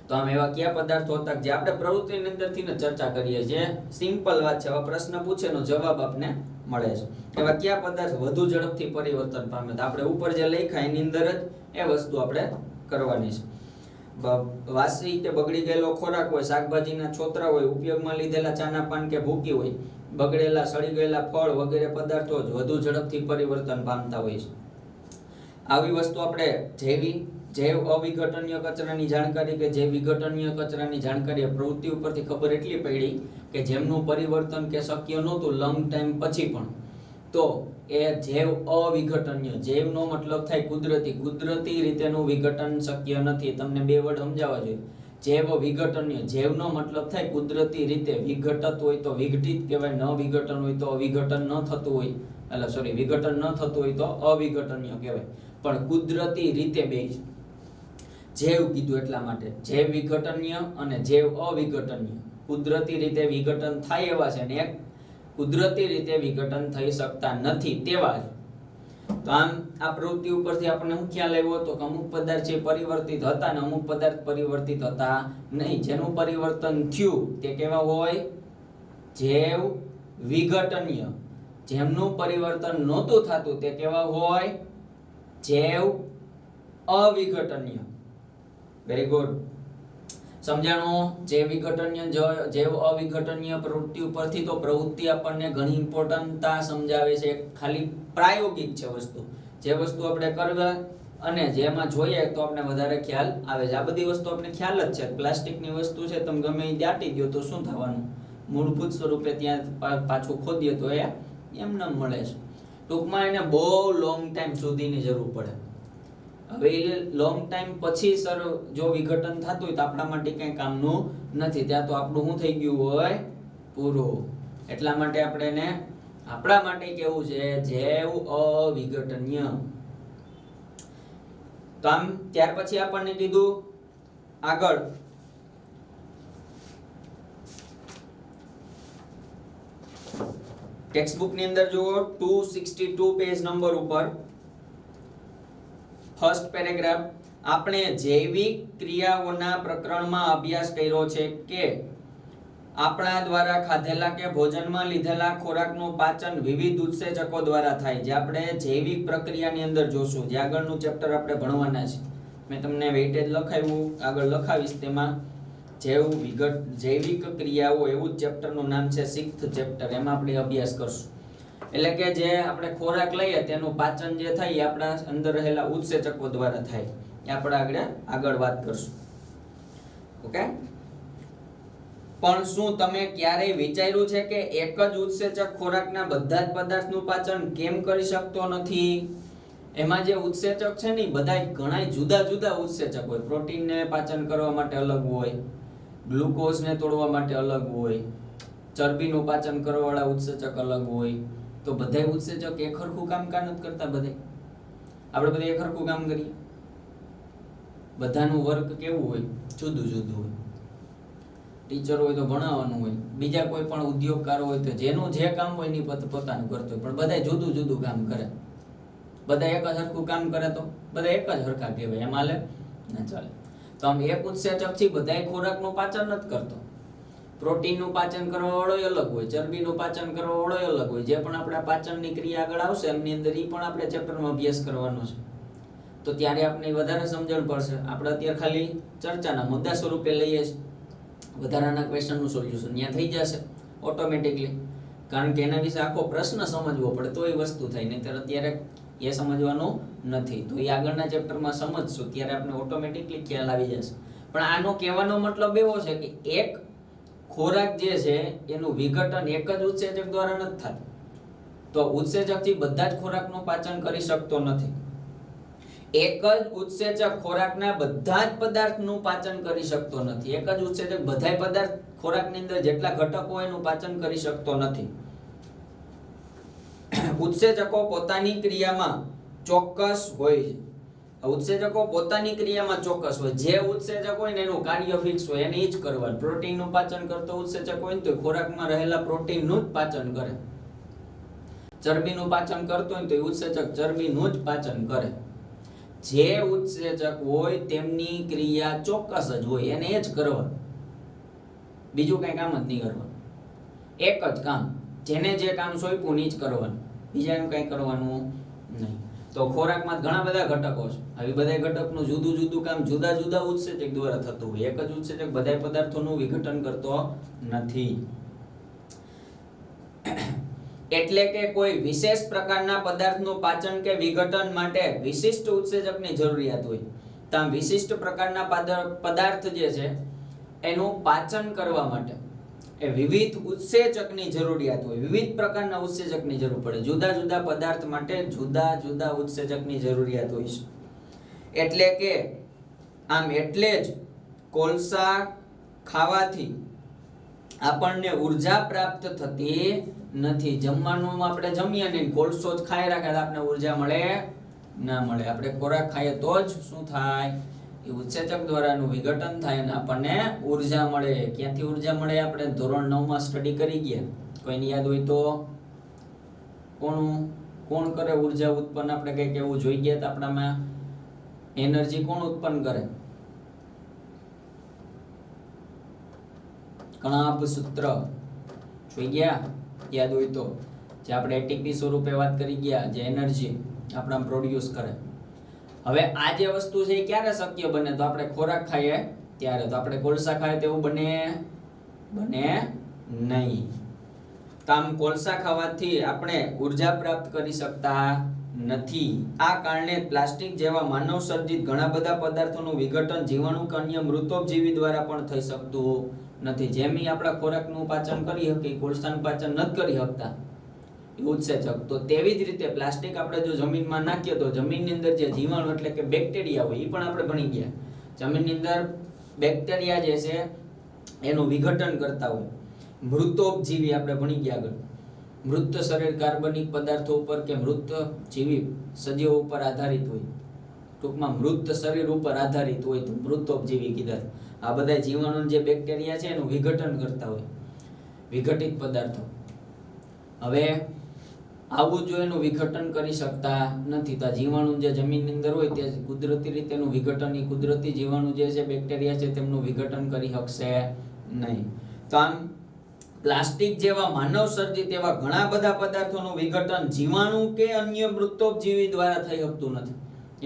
A: તો આમ એવા કયા પદાર્થો હતા જે આપણે પ્રવૃત્તિની અંદરથી ચર્ચા કરીએ છીએ? સિમ્પલ વાત છે. આવા પ્રશ્ન પૂછે એનો જવાબ આપને મળે છે. એવા કયા પદાર્થ વધુ ઝડપથી પરિવર્તન પામે? તો આપણે ઉપર જે લખ્યા એની અંદર જ એ વસ્તુ આપણે કરવાની છે. વાસી કે બગડી ગયેલો ખોરાક હોય, શાકભાજીના છોતરા હોય, ઉપયોગમાં લીધેલા ચાના પાન કે ભૂકી હોય, બગડેલા, સડી ગયેલા ફળ વગેરે પદાર્થો જ વધુ ઝડપથી પરિવર્તન પામતા હોય છે. આવી વસ્તુ આપણે જૈવ અવિઘટનીય કચરાની જાણકારી કે જૈવ વિઘટનીય કચરાની જાણકારી પ્રવૃત્તિ ઉપરથી ખબર એટલી પડી કે જેમનું પરિવર્તન કે શક્ય નહોતું લોંગ ટાઈમ પછી પણ, તો એ જૈવ અવિઘટનીય. જૈવનો મતલબ થાય કુદરતી રીતેનું વિઘટન શક્ય નથી. તમને બે વર્ડ સમજાવવા જોઈએ. જૈવ વિઘટનીય, જૈવનો મતલબ થાય કુદરતી રીતે. વિઘટત હોય તો વિઘટિત કહેવાય, ન વિઘટન હોય તો અવિઘટન ન થતું હોય, વિઘટન ન થતું હોય તો અવિઘટનીય કહેવાય. પણ કુદરતી રીતે બે છે. જૈવ કીધું એટલા માટે. જૈવ વિઘટનીય અને જૈવ અવિઘટનીય. કુદરતી રીતે વિઘટન થાય એવા છે ને એક કુદરતી રીતે વિઘટન થઈ શકતા નથી તેવા છે. તો આમ આ પ્રવૃત્તિ ઉપરથી આપણને શું ખ્યાલ આવ્યો તો કે અમુક પદાર્થ છે પરિવર્તિત હતા અને અમુક પદાર્થ પરિવર્તિત હતા નહીં. જેનું પરિવર્તન થયું તે કેવા હોય? જૈવ વિઘટનીય. જેમનું પરિવર્તન નહોતું થતું તે કેવા હોય? જૈવ અવિઘટનીય. Very good. સમજાણું? જૈવ વિઘટનીય જૈવ અવિઘટનીય પ્રવૃત્તિ ઉપરથી તો પ્રવૃત્તિ આપણને ઘણી ઇમ્પોર્ટન્ટતા સમજાવે છે. ખાલી પ્રાયોગિક છે વસ્તુ. જે વસ્તુ આપણે કરવા અને જેમાં જોઈએ તો આપણે વધારે ખ્યાલ આવે છે. આ બધી વસ્તુ આપણે ખ્યાલ જ છે. પ્લાસ્ટિકની વસ્તુ છે, તમે ગમે એ દાટી દો તો શું થવાનું? મૂળભૂત સ્વરૂપે ત્યાં પાછું ખોદીએ તો એ એમને મળે છે. ટૂંકમાં એને બહુ લોંગ ટાઈમ સુધીની જરૂર પડે. હવે એ લોંગ ટાઈમ પછી સર જો વિઘટન થતું હોય તો આપણા માટે કઈ કામનું નથી. ત્યાં તો આપણું શું થઈ ગયું હોય? પૂરું. એટલા માટે આપણે એને આપણા માટે કેવું છે? જૈવ અવિઘટનીય. તો આમ ત્યાર પછી આપણને કીધું આગળ ટેક્સ્ટ બુક ની અંદર જુઓ 262 પેજ નંબર ઉપર ફર્સ્ટ પેરેગ્રાફ. આપણે જૈવિક ક્રિયાઓના પ્રકરણમાં અભ્યાસ કર્યો છે કે આપણા દ્વારા ખાધેલા કે ભોજનમાં લીધેલા ખોરાકનું પાચન વિવિધ ઉત્સેચકો દ્વારા થાય. જે આપણે જૈવિક પ્રક્રિયાની અંદર જોશું. જે આગળનું ચેપ્ટર આપણે ભણવાના છે. મેં તમને વેઇટેજ લખાવ્યું, આગળ લખાવીશ. તેમાં જૈવિક ક્રિયાઓ એવું જ ચેપ્ટરનું નામ છે, 6th ચેપ્ટર. એમાં આપણે અભ્યાસ કરશું. એટલે કે જે આપણે ખોરાક લઈએ તેનું પાચન જે થાય એ આપણા અંદર રહેલા ઉત્સેચકો દ્વારા થાય. એ આપણે આગળ વાત કરશું. ઓકે. પણ શું તમે ક્યારેય વિચાર્યું છે કે એક જ ઉત્સેચક ખોરાકના બધા જ પદાર્થનું પાચન કેમ કરી શકતો નથી? એમાં જે ઉત્સેચક છે ને બધા ઘણા જુદા જુદા ઉત્સેચક હોય. પ્રોટીનને પાચન કરવા માટે અલગ હોય, ગ્લુકોઝને તોડવા માટે અલગ હોય, ચરબીનું પાચન કરવા વાળા ઉત્સેચક અલગ હોય. તો બધા ઉત્સેચક એક સરખું કામ નથી કરતા. આપણે બધા એક સરખું કામ કરીએ? બધાનું વર્ક કેવું હોય? જુદું જુદું હોય. ટીચર હોય તો ભણાવવાનું હોય, બીજા કોઈ પણ ઉદ્યોગકારો હોય તો જેનું જે કામ હોય એની પોતાનું કરતો હોય. પણ બધા જુદું જુદું કામ કરે. બધા એક જ સરખું કામ કરે તો બધા એક જ સરખા કહેવાય. એમ હાલે ના ચાલે. તો આમ એક ઉત્સેચક થી બધા ખોરાકનું પાચન નથી કરતો. પ્રોટીનનું પાચન કરવા વાળો અલગ હોય, ચરબીનું પાચન કરવા વાળો અલગ હોય. જે પણ આપણા પાચનની ક્રિયા આગળ આવશે એમની અંદર એ પણ આપણે ચેપ્ટરમાં અભ્યાસ કરવાનો છે. તો ત્યારે આપણે વધારે સમજણ પડશે. આપણે અત્યારે ખાલી ચર્ચાના મુદ્દા સ્વરૂપે લઈએ છીએ. વધારાના ક્વેશ્ચનનું સોલ્યુશન ત્યાં થઈ જશે ઓટોમેટિકલી. કારણ કે એના વિશે આખો પ્રશ્ન સમજવો પડે તો એ વસ્તુ થાય. નહીંતર અત્યારે એ સમજવાનું નથી. તો એ આગળના ચેપ્ટરમાં સમજશું ત્યારે આપણે ઓટોમેટિકલી ખ્યાલ આવી જશે. પણ આનો કહેવાનો મતલબ એવો છે કે એક ખોરાક જે છે એનું વિઘટન એક જ ઉત્સેચક દ્વારા નથી થતું. તો ઉત્સેચકથી બધા જ ખોરાકનું પાચન કરી શકતો નથી. એક જ ઉત્સેચક ખોરાકના બધા જ પદાર્થનું પાચન કરી શકતો નથી. એક જ ઉત્સેચક બધા પદાર્થ ખોરાકની અંદર જેટલા ઘટકો હોય એનું પાચન કરી શકતો નથી. ઉત્સેચકો પોતાની ક્રિયામાં ચોક્કસ હોય છે. ઉત્સેચકો પોતાની ક્રિયામાં ચોક્કસ હોય. જે ઉત્સેચક હોય ને એનું કાર્ય ફિક્સ હોય, એને જ કરવાનું. પ્રોટીનનું પાચન કરતો ઉત્સેચક હોય ને તો ખોરાકમાં રહેલા પ્રોટીનનું જ પાચન કરે. ચરબીનું પાચન કરતો હોય તો ઉત્સેચક ચરબીનું જ પાચન કરે. જે ઉત્સેચક હોય તેમની ક્રિયા ચોક્કસ જ હોય, એને જ કરવાનું. બીજું કઈ કામ જ નહીં કરવાનું. એક જ કામ, જેને જે કામ સોંપ્યું એ જ કરવાનું. બીજાનું કઈ કરવાનું નહીં. તો ખોરાકમાં ઘણા બધા ઘટકો છે. આવી બધા ઘટકનું જુદું જુદું કામ જુદા જુદા ઉત્સેચક દ્વારા થતું હોય. એક જ ઉત્સેચક બધા પદાર્થોનું વિઘટન કરતો નથી. એટલે કે કોઈ વિશેષ પ્રકારના પદાર્થનું પાચન કે વિઘટન માટે વિશિષ્ટ ઉત્સેચકની જરૂરિયાત હોય. તો આમ વિશિષ્ટ પ્રકારના પદાર્થ જે છે એનું પાચન કરવા માટે એ વિવિધ ઉત્સેચકની જરૂરિયાત હોય. વિવિધ પ્રકારના ઉત્સેચકની જરૂર પડે. જુદા જુદા પદાર્થ માટે જુદા જુદા ઉત્સેચકની જરૂરિયાત હોય છે. એટલે કે એટલે જ કોલસા ખાવાથી આપણને ઉર્જા પ્રાપ્ત થતી નથી. જમવાનું આપણે જમીએ ને કોલસો જ ખાઈ રાખે તો આપણને ઉર્જા મળે ના મળે. આપણે ખોરાક ખાઈએ તો જ શું થાય? એ ઉત્સેચક દ્વારાનું વિઘટન થાય અને આપણને ઉર્જા મળે. ક્યાંથી ઉર્જા મળે? આપણે ધોરણ 9 માં સ્ટડી કરી ગયા. કોઈને યાદ હોય તો કોણ કરે ઉર્જા ઉત્પન્ન? આપણે કઈ કેવું જોઈ ગયા હતા આપણામાં? એનર્જી કોણ ઉત્પન્ન કરે? કણાભ સૂત્ર જોઈ ગયા? યાદ હોય તો, જે આપણે એટીપી સ્વરૂપે વાત કરી ગયા, જે એનર્જી આપણા પ્રોડ્યુસ કરે. હવે આ જે વસ્તુ છે એ ક્યારે શક્ય બને? તો આપણે ખોરાક ખાઈએ ત્યારે. તો આપણે કોલસા ખાઈએ તેવું બને નહીં. તો આમ કોલસા ખાવાથી આપણે ઉર્જા પ્રાપ્ત કરી શકતા નથી. આ કારણે પ્લાસ્ટિક જેવા માનવ સર્જિત ઘણા બધા પદાર્થોનું વિઘટન જીવાણુ કે અન્ય મૃતોપજીવી દ્વારા પણ થઈ શકતું નથી. જેમ આપણા ખોરાકનું પાચન કરી શકીએ, કોલસાનું પાચન નથી કરી શકતા ઉત્સેચક, તો તેવી જ રીતે પ્લાસ્ટિક આપણે જો જમીનમાં નાખીએ તો જમીનની અંદર જે જીવાણુ એટલે કે બેક્ટેરિયા હોય એ પણ આપણે ભણી ગયા. જમીનની અંદર બેક્ટેરિયા જે છે એનું વિઘટન કરતા હોય. મૃતોપજીવી આપણે ભણી ગયા આગળ. મૃત શરીર કાર્બનિક પદાર્થો ઉપર કે મૃત જીવી સજીવો ઉપર આધારિત હોય. ટૂંકમાં મૃત શરીર ઉપર આધારિત હોય તો મૃતોપજીવી કીધા. આ બધા જીવાણુ જે બેક્ટેરિયા છે એનું વિઘટન કરતા હોય, વિઘટિત પદાર્થો. હવે આવું જો એનું વિઘટન કરી શકતા નથી તો જીવાણુ જે જમીનની અંદર હોય તે કુદરતી રીતે એનું વિઘટન, કુદરતી જીવાણુ જે છે બેક્ટેરિયા છે તેમનું વિઘટન કરી શકશે નહીં. તો આમ પ્લાસ્ટિક જેવા માનવ સર્જિત એવા ઘણા બધા પદાર્થોનું વિઘટન જીવાણુ કે અન્ય મૃતોપજીવી દ્વારા થઈ શકતું નથી.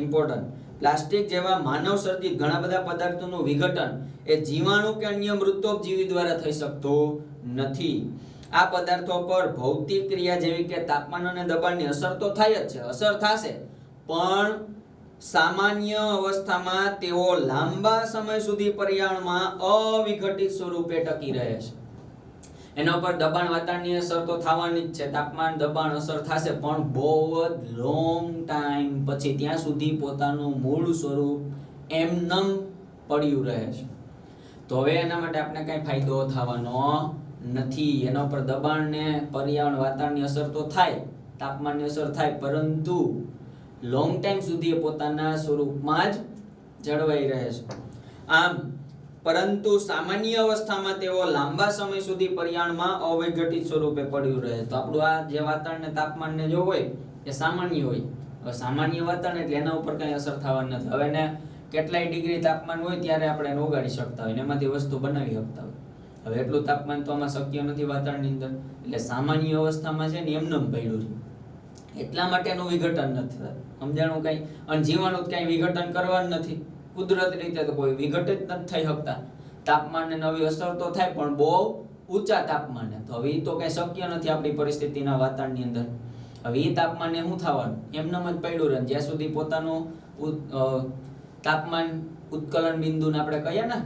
A: ઇમ્પોર્ટન્ટ. પ્લાસ્ટિક જેવા માનવ સર્જિત ઘણા બધા પદાર્થોનું વિઘટન એ જીવાણુ કે અન્ય મૃતોપજીવી દ્વારા થઈ શકતું નથી. આ પદાર્થો પર ભૌતિક ક્રિયા જેવી કે તાપમાન અને દબાણની અસર તો થાય જ છે, અસર થશે, પણ સામાન્ય અવસ્થામાં તેઓ લાંબા સમય સુધી પર્યાવરણમાં અવિઘટિત સ્વરૂપે ટકી રહે છે. એના પર દબાણ વાતાવરણની અસર તો થવાની જ છે, તાપમાન દબાણ અસર થશે, પણ બહુ જ લોંગ ટાઈમ પછી ત્યાં સુધી પોતાનું મૂળ સ્વરૂપ એમનેમ પડ્યું રહે છે. તો હવે એના માટે આપણે કઈ ફાયદો થવાનો નથી. એના ઉપર દબાણ ને પર્યાવરણ વાતાવરણની અસર તો થાય, તાપમાનની અસર થાય, પરંતુ લોંગ ટાઈમ સુધી એ પોતાના સ્વરૂપમાં જ જળવાઈ રહે છે. આમ પરંતુ સામાન્ય અવસ્થામાં તેઓ લાંબા સમય સુધી પર્યાવરણમાં અવિઘટિત સ્વરૂપે પડ્યું રહે. તો આપણું આ જે વાતાવરણ ને તાપમાન ને જો હોય એ સામાન્ય હોય. હવે સામાન્ય વાતાવરણ એટલે એના ઉપર કઈ અસર થવાની નથી. હવે એને કેટલાય ડિગ્રી તાપમાન હોય ત્યારે આપણે એને ઓગાળી શકતા હોય, એમાંથી વસ્તુ બનાવી શકતા હોય. હવે એટલું તાપમાન તો આમાં શક્ય નથી વાતાવરણની અંદર, એટલે સામાન્ય અવસ્થામાં છે ને એમનેમ પડ્યું છે. એટલા માટે એનું વિઘટન નથી થતું. સમજાણું કઈ? અને જીવાણુ કઈ વિઘટન કરવાનું નથી. કુદરતી રીતે તો કોઈ વિઘટિત નથી થઈ શકતા. તાપમાનને નવી અસર તો થાય પણ બહુ ઊંચા તાપમાને. તો હવે એ તો કઈ શક્ય નથી આપણી પરિસ્થિતિના વાતાવરણની અંદર. હવે એ તાપમાને શું થવાનું? એમનેમ જ પડ્યું રહે જ્યાં સુધી પોતાનું તાપમાન ઉત્કલન બિંદુને આપણે કહીએ ને,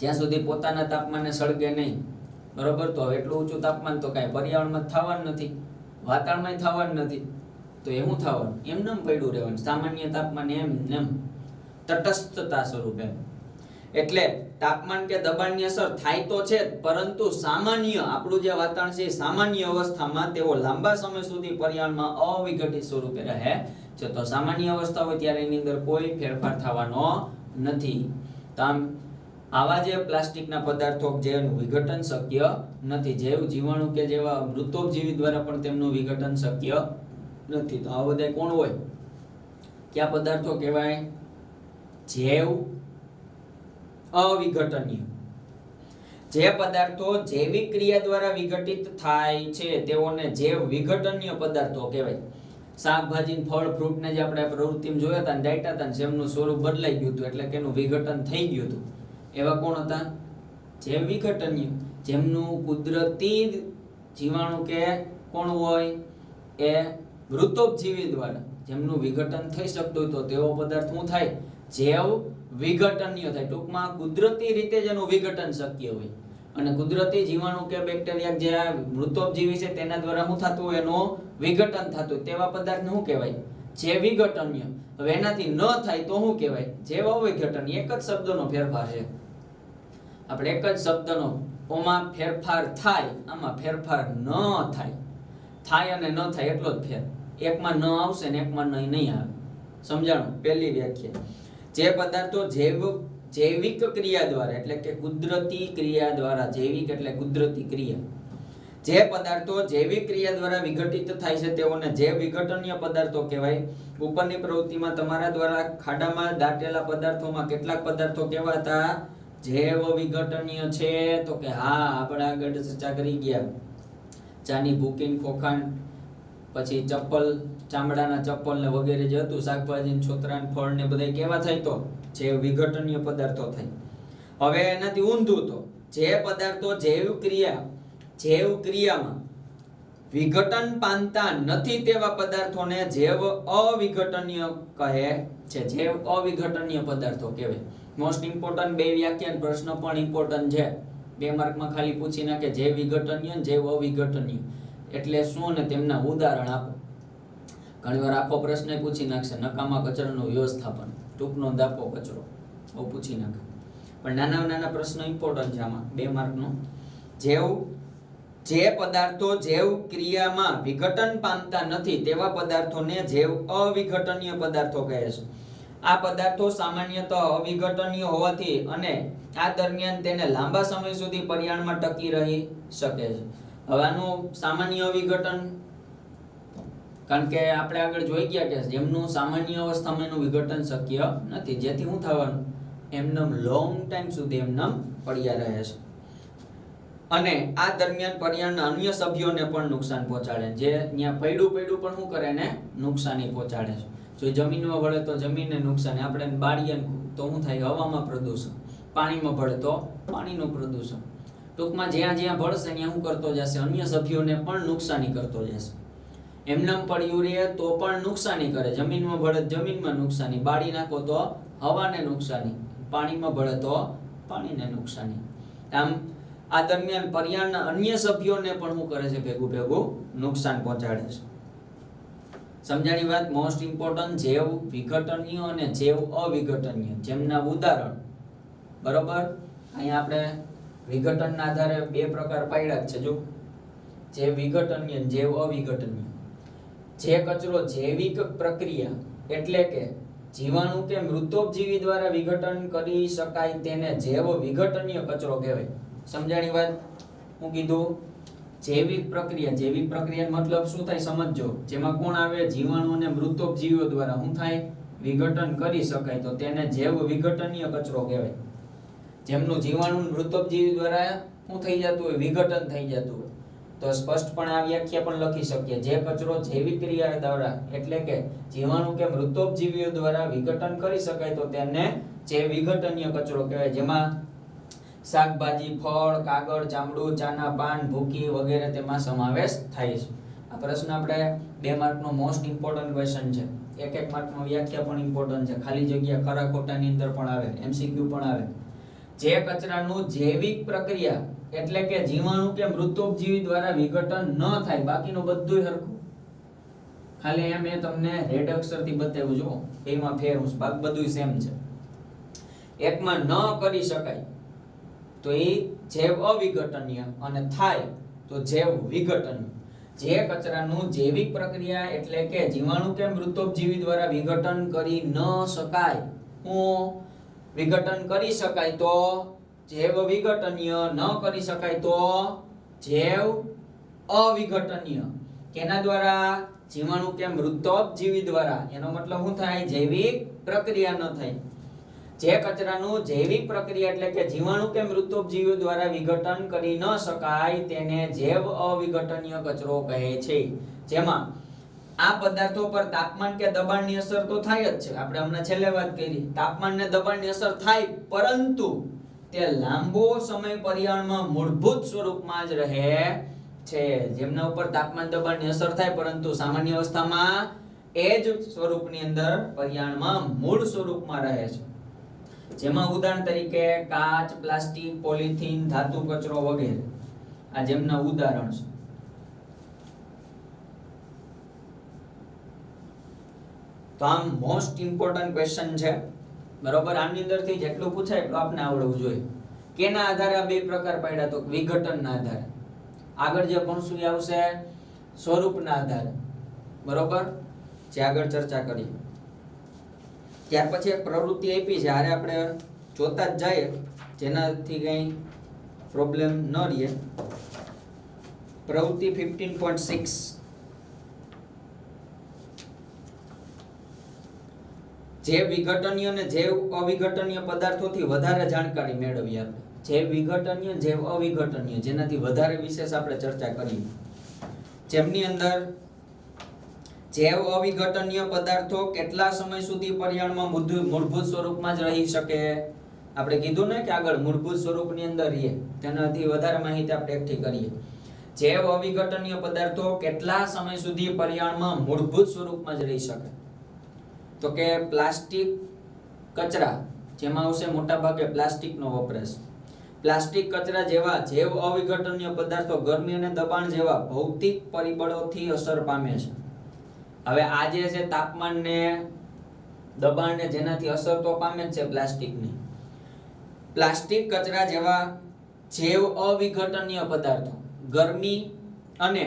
A: જ્યાં સુધી પોતાના તાપમાને સળગે નહીં. બરોબર? તો એટલું ઊંચું તાપમાન તો કાંઈ પર્યાવરણમાં થવાનું નથી, વાતાવરણમાં થવાનું નથી. તો એ શું થવાનું? એમનેમ પડ્યું રહેવાનું સામાન્ય તાપમાન, એમ તટસ્થતા સ્વરૂપે. એટલે તાપમાન કે દબાણની અસર થાય તો છે, પરંતુ સામાન્ય આપણું જે વાતાવરણ છે સામાન્ય અવસ્થામાં તેઓ લાંબા સમય સુધી પર્યાવરણમાં અવિઘટિત સ્વરૂપે રહે છે. તો સામાન્ય અવસ્થા હોય ત્યારે એની અંદર કોઈ ફેરફાર થવાનો નથી. તો આમ આવા જે પ્લાસ્ટિકના પદાર્થો જેનું વિઘટન શક્ય નથી, જેવું જીવાણુ કે જેવા મૃતોપજીવી દ્વારા પણ તેમનું વિઘટન શક્ય નથી. તો આ બધા કોણ હોય? કયા પદાર્થો કહેવાય? જૈવ અવિઘટનીય. જે પદાર્થો જૈવિક ક્રિયા દ્વારા વિઘટિત થાય છે તેઓને જૈવ વિઘટનીય પદાર્થો કહેવાય. શાકભાજી, ફળ, ફ્રૂટ ને જે આપણે પ્રવૃત્તિમાં જોયા હતા, ડાયટા હતા, જેમનું સ્વરૂપ બદલાઈ ગયું હતું, એટલે કે એનું વિઘટન થઈ ગયું હતું. એવા કોણ હતા? જૈવ વિઘટનીય. જેમનું કુદરતી જીવાણુ કે કોણ હોય એ મૃતોપજીવી દ્વારા જેમનું વિઘટન થઈ શકતું હોય તો તેવો પદાર્થ શું થાય? જૈવ વિઘટનીય થાય. ટૂંકમાં કુદરતી રીતે જેનું વિઘટન શક્ય હોય. અને કુદરતી જીવાણુ કે બેક્ટેરિયા જે મૃતોપજીવી છે તેના દ્વારા શું થતું હોય? એનું વિઘટન થતું હોય. તેવા પદાર્થને શું કહેવાય? જૈવ વિઘટનીય. હવે એનાથી ન થાય તો શું કહેવાય? જૈવ અવિઘટનીય. એક જ શબ્દનો ફેરફાર છે. આપણે એક જ શબ્દનો ઓમાં ફેરફાર થાય, આમાં ફેરફાર ન થાય. થાય અને ન થાય એટલો જ ફેર. એકમાં ન આવશે ને એકમાં નહીં આવે. સમજાણું? પહેલી વ્યાખ્યા. જે પદાર્થો જૈવિક ક્રિયા દ્વારા એટલે કે કુદરતી ક્રિયા દ્વારા, જૈવિક એટલે કુદરતી ક્રિયા, જે પદાર્થો જૈવિક ક્રિયા દ્વારા વિઘટિત થાય છે તેઓને જૈવ વિઘટનીય પદાર્થો કહેવાય. ઉપરની પ્રવૃત્તિમાં તમારા દ્વારા ખાડામાં દાટેલા પદાર્થોમાં કેટલાક પદાર્થો કેવા હતા? જૈવ વિઘટનીય છે. તો કે હા, આપણે આગળ ચર્ચા કરી ગયા. ચાની ભૂકીન ખોખાંડ, પછી ચપ્પલ, ચામડાના ચપ્પલ ને વગેરે જે હતું, શાકભાજી, છોતરા, ફળ ને બધા કેવા થાય? તો જે વિઘટનીય પદાર્થો થાય. હવે એનાથી ઊંધું, તો જે પદાર્થો જૈવ ક્રિયામાં વિઘટન પામતા નથી તેવા પદાર્થોને જૈવ અવિઘટનીય કહે છે. જૈવ અવિઘટનીય પદાર્થો કહેવાય. મોસ્ટ ઇમ્પોર્ટન્ટ બે વ્યાખ્યાન પ્રશ્ન પણ ઇમ્પોર્ટન્ટ છે. 2 માર્કમાં ખાલી પૂછી નાખે જૈવ વિઘટનીય અને જૈવ અવિઘટનીય એટલે શું ને તેમના ઉદાહરણ આપો. ઘણીવાર આખો પ્રશ્ન પૂછી નાખશે. નકામા કચરાનું વ્યવસ્થાપન, ટૂંકનો દાપો કચરો, બહુ પૂછી નાખે. પણ નાના નાના પ્રશ્નો ઇમ્પોર્ટન્ટ છે આમાં 2 માર્કનો. જે પદાર્થો જૈવ ક્રિયામાં વિઘટન પામતા નથી તેવા પદાર્થોને જૈવ અવિઘટનીય પદાર્થો કહે છે. આ પદાર્થો સામાન્યતઃ અવિઘટનીય હોવાથી અને આ દરમિયાન તેને લાંબા સમય સુધી પર્યાવરણમાં ટકી રહી શકે છે. હવે આનું સામાન્ય અવિઘટન, કારણ કે આપણે આગળ જોઈ ગયા કે જેમનું સામાન્ય અવસ્થામાં એનું વિઘટન શક્ય નથી, જેથી શું થવાનું? એમનેમ લોંગ ટાઈમ સુધી એમનેમ પડ્યા રહે છે. અને આ દરમિયાન પર્યાવરણના અન્ય સભ્યોને પણ નુકસાન પહોંચાડે. જે ત્યાં પડ્યું પણ શું કરે ને? નુકસાની પહોંચાડે છે. જો જમીનમાં ભળે તો જમીનને નુકસાન, આપણે બાળીએ તો શું થાય? હવામાં પ્રદૂષણ, પાણીમાં ભળે તો પાણીનું પ્રદૂષણ. ટૂંકમાં જ્યાં જ્યાં ભળશે ત્યાં શું કરતો જશે? અન્ય સભ્યોને પણ નુકસાની કરતો જશે. એમનેમ પડ્યું રહે તો પણ નુકસાની કરે. જમીનમાં ભળે જમીનમાં નુકસાની, બાળી નાખો તો હવાને નુકસાની, પાણીમાં ભળે તો પાણીને નુકસાની. આમ આ દરમિયાન પર્યાવરણના અન્ય સભ્યોને પણ શું કરે છે? ભેગું નુકસાન પહોંચાડે છે. સમજાણી વાત? મોસ્ટ ઇમ્પોર્ટન્ટ જૈવ વિઘટનીય અને જૈવ અવિઘટનીય, જેમના ઉદાહરણ. બરોબર? અહીંયા આપણે વિઘટનના આધારે 2 પ્રકાર પાડ્યા છે. જો જૈવ વિઘટનીય અને જૈવ અવિઘટનીય. જે કચરો જૈવિક પ્રક્રિયા એટલે કે જીવાણુ કે મૃતોપજીવી દ્વારા વિઘટન કરી શકાય તેને જૈવ વિઘટનીય કચરો કહેવાય. સમજાણી વાત? હું કીધું જૈવિક પ્રક્રિયા મતલબ શું થાય સમજજો. જેમાં કોણ આવે? જીવાણુ અને મૃતોપજીવીઓ દ્વારા શું થાય? વિઘટન કરી શકાય તો તેને જૈવ વિઘટનીય કચરો કહેવાય. જેમનું જીવાણુ મૃતોપજીવી દ્વારા શું થઈ જતું હોય? વિઘટન થઈ જતું હોય. તો સ્પષ્ટપણે આ વ્યાખ્યા પણ લખી શકીએ. જે કચરો જૈવિક ક્રિયા દ્વારા એટલે કે જીવાણુ કે મૃતોપજીવીઓ દ્વારા વિઘટન કરી શકાય તો તેને જૈવ વિઘટનીય કચરો કહેવાય. જેમાં શાકભાજી, ફળ, કાગળ, ચામડું, ચાના પાન, ભૂકી વગેરે તેમાં સમાવેશ થાય છે. આ પ્રશ્ન આપણે 2 માર્કનો મોસ્ટ ઇમ્પોર્ટન્ટ ક્વેશ્ચન છે. 1 માર્કનો વ્યાખ્યા પણ ઇમ્પોર્ટન્ટ છે. ખાલી જગ્યા ખરા ખોટાની અંદર પણ આવે, MCQ પણ આવે. જે કચરાનું જૈવિક પ્રક્રિયા એટલે કે જીવાણુ કે મૃતોપજીવી દ્વારા વિઘટન ન થાય, બાકીનું બધું સરખું. ખાલી એમ મેં તમને રેડ અક્ષરથી બતાવ્યું. જો એમાં ફેર હું બધું સેમ છે. એકમાં ન કરી શકાય તો એ જૈવ અવિઘટનીય અને થાય તો જૈવ વિઘટનીય. જે કચરાનું જૈવિક પ્રક્રિયા એટલે કે જીવાણુ કે મૃતોપજીવી દ્વારા વિઘટન કરી ન શકાય, હું વિઘટન કરી શકાય તો જૈવ વિઘટનીય, ન કરી શકાય તો જૈવ અવિઘટનીય. કેના દ્વારા? જીવાણુ કે મૃતોપજીવી દ્વારા. એનો મતલબ શું થાય? જૈવિક પ્રક્રિયા ન થાય. જે કચરાનું જૈવિક પ્રક્રિયા એટલે કે જીવાણુ કે મૃતોપજીવીઓ દ્વારા વિઘટન કરી ન શકાય તેને જૈવ અવિઘટનીય કચરો કહે છે. જેમાં આ પદાર્થો પર તાપમાન કે દબાણની અસર તો થાય જ છે. આપણે હમણાં છેલ્લે વાત કરી, તાપમાન ને દબાણની અસર થાય, પરંતુ તે લાંબો સમય પર્યાવરણમાં મૂળભૂત સ્વરૂપમાં જ રહે છે. જેમના ઉપર તાપમાન દબાણની અસર થાય પરંતુ સામાન્ય અવસ્થામાં એ જ સ્વરૂપની અંદર પર્યાવરણમાં મૂળ સ્વરૂપમાં રહે છે. જેમાં ઉદાહરણ તરીકે કાચ, પ્લાસ્ટિક, પોલિથીન, ધાતુ કચરો વગેરે આ જેમના ઉદાહરણ છે. તો આમ મોસ્ટ ઇમ્પોર્ટન્ટ ક્વેશ્ચન છે. બરોબર? આની અંદરથી જેટલું પૂછાય એટલું આપણે આવડવું જોઈએ. કેના આધારે આ 2 પ્રકાર પાડ્યા? તો વિઘટનના આધારે. આગળ જે ભણશું એ આવશે સ્વરૂપના આધારે. બરોબર? જે આગળ ચર્ચા કરી. ત્યાર પછી એક પ્રવૃત્તિ આપી છે, હારે આપણે જોતા જ જઈએ જેનાથી કઈ પ્રોબ્લેમ ન રહે. પ્રવૃત્તિ 15.6. જે વિઘટનીય અને જૈવ અવિઘટનીય પદાર્થોથી વધારે જાણકારી મેળવી. આપણે જૈવ વિઘટનીય, જૈવ અવિઘટનીય, જેનાથી વધારે વિશેષ આપણે ચર્ચા કરી. જેમની અંદર જૈવ અવિઘટનીય પદાર્થો કેટલા સમય સુધી પર્યાવરણમાં મૂળભૂત સ્વરૂપમાં જ રહી શકે? આપણે કીધું ને કે આગળ મૂળભૂત સ્વરૂપની અંદર રહે, તેનાથી વધારે માહિતી આપણે એકઠી કરીએ. જૈવ અવિઘટનીય પદાર્થો કેટલા સમય સુધી પર્યાવરણમાં મૂળભૂત સ્વરૂપમાં જ રહી શકે? તો કે પ્લાસ્ટિક કચરા, જેમાં આવશે મોટા ભાગે પ્લાસ્ટિકનો વપરાશ. પ્લાસ્ટિક કચરા જેવા જૈવ અવિઘટનીય પદાર્થો ગરમી અને દબાણ જેવા ભૌતિક પરિબળોથી અસર પામે છે. હવે આ જે છે તાપમાન ને દબાણ ને જેનાથી અસર તો પામે જ છે પ્લાસ્ટિકની. પ્લાસ્ટિક કચરા જેવા જૈવ અવિઘટનીય પદાર્થો ગરમી અને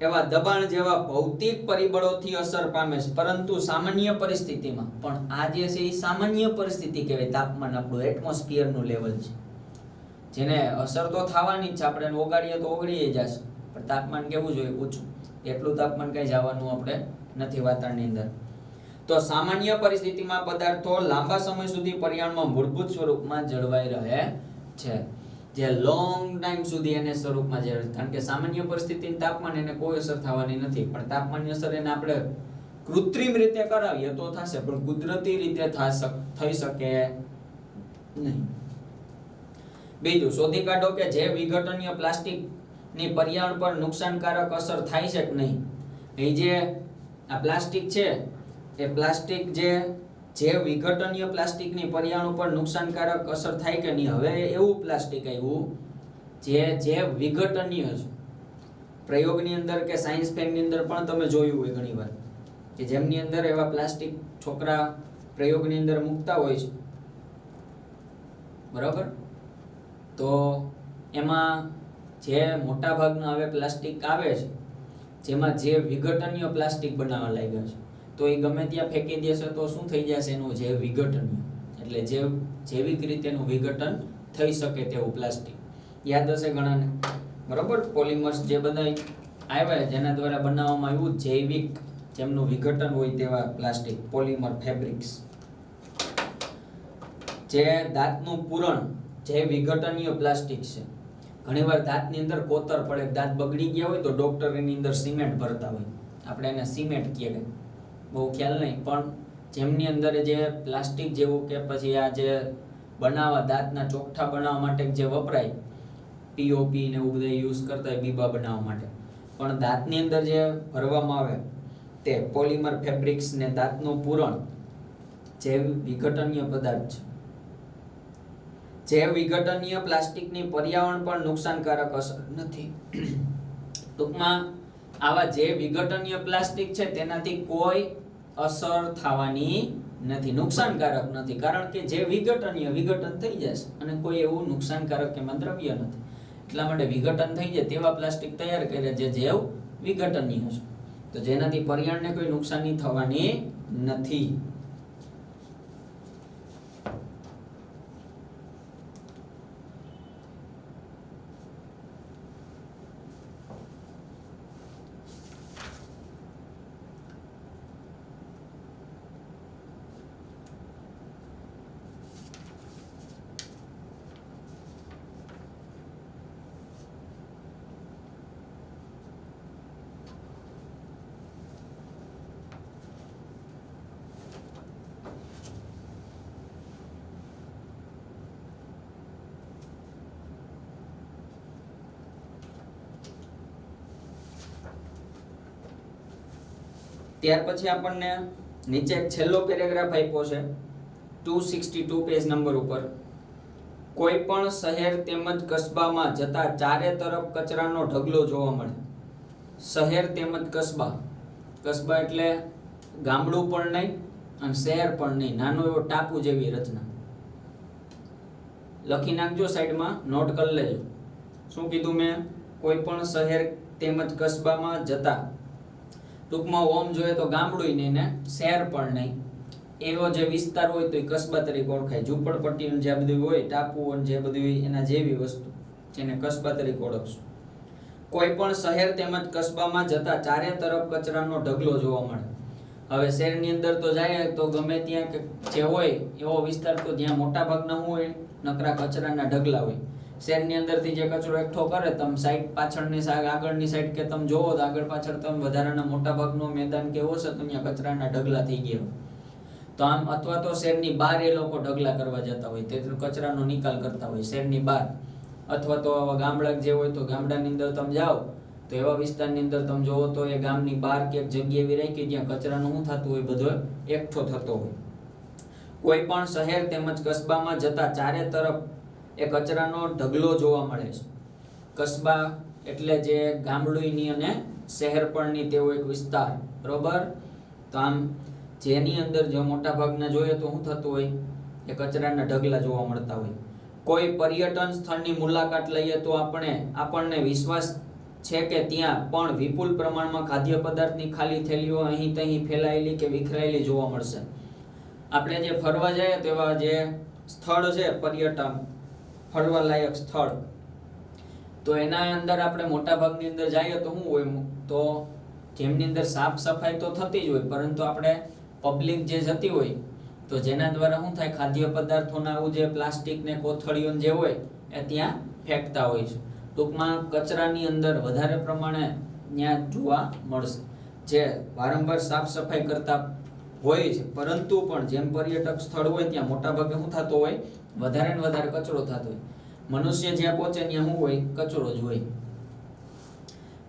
A: એવા દબાણ જેવા ભૌતિક પરિબળોથી અસર પામે છે, પરંતુ સામાન્ય પરિસ્થિતિમાં. પણ આ જે છે એ સામાન્ય પરિસ્થિતિ કહેવાય. તાપમાન આપણું એટમોસ્ફિયરનું લેવલ છે, જેને અસર તો થવાની જ છે. આપણે ઓગાડીએ તો ઓગળી જશે, પણ તાપમાન કેવું જોઈએ? ઓછું. એટલું તાપમાન કઈ જવાનું આપણે નથી વાતાવરણની અંદર. તો સામાન્ય પરિસ્થિતિમાં પદાર્થો લાંબા સમય સુધી પર્યાવરણમાં મૂળભૂત સ્વરૂપમાં જળવાઈ રહે છે. જે લોંગ ટાઈમ સુધી એને સ્વરૂપમાં જળવાય, કારણ કે સામાન્ય પરિસ્થિતિનું તાપમાન એને કોઈ અસર થવાની નથી. પણ તાપમાનની અસર એને આપણે કૃત્રિમ રીતે કરાવીએ તો થશે, પણ કુદરતી રીતે થઈ શકે નહીં. બીજું શોધી કાઢો કે જે વિઘટનીય પ્લાસ્ટિકની પર્યાવરણ પર નુકસાનકારક અસર થાય છે કે નહીં. એ જે આ પ્લાસ્ટિક છે એ પ્લાસ્ટિક જે વિઘટનીય પ્લાસ્ટિકની પર્યાવરણ ઉપર નુકસાનકારક અસર થાય કે નહીં. હવે એવું પ્લાસ્ટિક આવ્યું જે વિઘટનીય છે. પ્રયોગની અંદર કે સાયન્સ ફેરની અંદર પણ તમે જોયું હોય ઘણી વાર કે જેમની અંદર એવા પ્લાસ્ટિક છોકરા પ્રયોગની અંદર મૂકતા હોય છે, બરાબર. તો એમાં જે મોટા ભાગના હવે પ્લાસ્ટિક આવે છે જેમાં જે વિઘટનીય પ્લાસ્ટિક બનાવવા લાગ્યા છે, તો એ ગમે ત્યાં ફેંકી દેશે તો શું થઈ જશે? એનું જે વિઘટનીય, એટલે જૈવિક રીતે એનું વિઘટન થઈ શકે તેવું પ્લાસ્ટિક. યાદ હશે ઘણાને, બરાબર. પોલિમર્સ જે બધા આવ્યા જેના દ્વારા બનાવવામાં આવ્યું જૈવિક, જેમનું વિઘટન હોય તેવા પ્લાસ્ટિક, પોલિમર ફેબ્રિક્સ. જે દાંતનું પૂરણ જે વિઘટનીય પ્લાસ્ટિક છે. ઘણીવાર દાંતની અંદર કોતર પડે, દાંત બગડી ગયા હોય તો ડોક્ટર એની અંદર સિમેન્ટ ભરતા હોય, આપણે એને સિમેન્ટ કહીએ, બહુ ખ્યાલ નહીં. પણ જેમની અંદર જે પ્લાસ્ટિક જેવું કે પછી આ જે બનાવવા દાંતના ચોખ્ઠા બનાવવા માટે જે વપરાય, પીઓપી ને એવું બધા યુઝ કરતા હોય બીબા બનાવવા માટે, પણ દાંતની અંદર જે ભરવામાં આવે તે પોલિમર ફેબ્રિક્સ ને દાંતનું પૂરણ જે વિઘટનીય પદાર્થ છે. જે વિઘટનીય પ્લાસ્ટિકની પર્યાવરણ પર નુકસાનકારક અસર નથી. ટૂંકમાં આવા જે વિઘટનીય પ્લાસ્ટિક છે તેનાથી કોઈ અસર થવાની નથી, નુકસાનકારક નથી, કારણ કે જે વિઘટનીય વિઘટન થઈ જશે અને કોઈ એવું નુકસાનકારક એમાં દ્રવ્ય નથી. એટલા માટે વિઘટન થઈ જાય તેવા પ્લાસ્ટિક તૈયાર કર્યા જે જૈવ વિઘટનીય છે, તો જેનાથી પર્યાવરણને કોઈ નુકસાની થવાની નથી. ત્યાર પછી આપણને નીચે એક છેલ્લો પેરેગ્રાફ આપ્યો છે 262 પેજ નંબર ઉપર. કોઈ પણ શહેર તેમજ કસ્બામાં જતા ચારે તરફ કચરાનો ઢગલો જોવા મળે. શહેર તેમજ કસ્બા, કસ્બા એટલે ગામડું પણ નહીં અને શહેર પણ નહીં, નાનો એવો ટાપુ જેવી રચના. લખી નાખજો સાઈડમાં, નોટ કરી લેજો. શું કીધું મેં? કોઈ પણ શહેર તેમજ કસ્બામાં જતા, ટૂંકમાં ઓમ જોઈએ તો ગામડું નહીં ને શહેર પણ નહીં, એવો જે વિસ્તાર હોય તો એ કસ્બા તરીકે ઓળખાય. ઝૂંપડપટ્ટી જે બધું હોય, ટાપુ જે બધું એના જેવી વસ્તુ જેને કસ્બા તરીકે ઓળખશું. કોઈ પણ શહેર તેમજ કસ્બામાં જતા ચારે તરફ કચરાનો ઢગલો જોવા મળે. હવે શહેરની અંદર તો જાય તો ગમે ત્યાં જે હોય એવો વિસ્તાર તો જ્યાં મોટા ભાગના હોય નકરા કચરાના ઢગલા હોય. શહેરની અંદરથી જે કચરો એકઠો કરે, તમે સાઈડ પાછળની આગળની સાઈડ કે તમે જોવો તો આગળ પાછળ તમે વધારાના મોટા ભાગનો મેદાન કેવો છે તો ત્યાં કચરાના ઢગલા થઈ ગયા. તો આમ અથવા તો શહેરની બહાર એ લોકો ઢગલા કરવા જતા હોય, તે કચરાનો નિકાલ કરતા હોય શહેરની બહાર. અથવા તો ગામડા જે હોય તો ગામડાની અંદર તમે જાઓ તો એવા વિસ્તારની અંદર તમે જોવો તો એ ગામની બહાર કે જગ્યા એવી રાખી જ્યાં કચરાનું શું થતું હોય, બધો એકઠો થતો હોય. કોઈ પણ શહેર તેમજ કસ્બામાં જતા ચારે તરફ એ કચરાનો ઢગલો જોવા મળે છે. કસ્બા એટલે જે ગામડુંની અને શહેર પરની તેવો એક વિસ્તાર, બરોબર. તો આમ જેની અંદર જો મોટા ભાગના જોઈએ તો શું થતું હોય, એ કચરાના ઢગલા જોવા મળતા હોય. કોઈ પર્યટન સ્થળની મુલાકાત લઈએ તો આપણને વિશ્વાસ છે કે ત્યાં પણ વિપુલ પ્રમાણમાં ખાદ્ય પદાર્થની ખાલી થેલીઓ અહીં તહીં ફેલાયેલી કે વિખરાયેલી જોવા મળશે. આપણે જે ફરવા જઈએ તેવા જે સ્થળ છે પર્યટન ફરવા લાયક સ્થળ, તો એના અંદર આપણે મોટા ભાગની અંદર જઈએ તો શું હોય, તો જેમની અંદર સાફ સફાઈ તો થતી જ હોય, પરંતુ આપણે પબ્લિક જે જતી હોય તો જેના દ્વારા શું થાય, ખાદ્ય પદાર્થોના આવું જે પ્લાસ્ટિક ને કોથળીઓ જે હોય એ ત્યાં ફેંકતા હોય છે. ટૂંકમાં કચરાની અંદર વધારે પ્રમાણે ત્યાં જોવા મળશે, જે વારંવાર સાફ સફાઈ કરતા હોય છે, પરંતુ પણ જેમ પર્યટક સ્થળ હોય ત્યાં મોટા ભાગે શું થતો હોય, વધારે ને વધારે કચરો થતો હોય. મનુષ્ય જ્યાં પહોંચે ત્યાં શું હોય, કચરો જ હોય.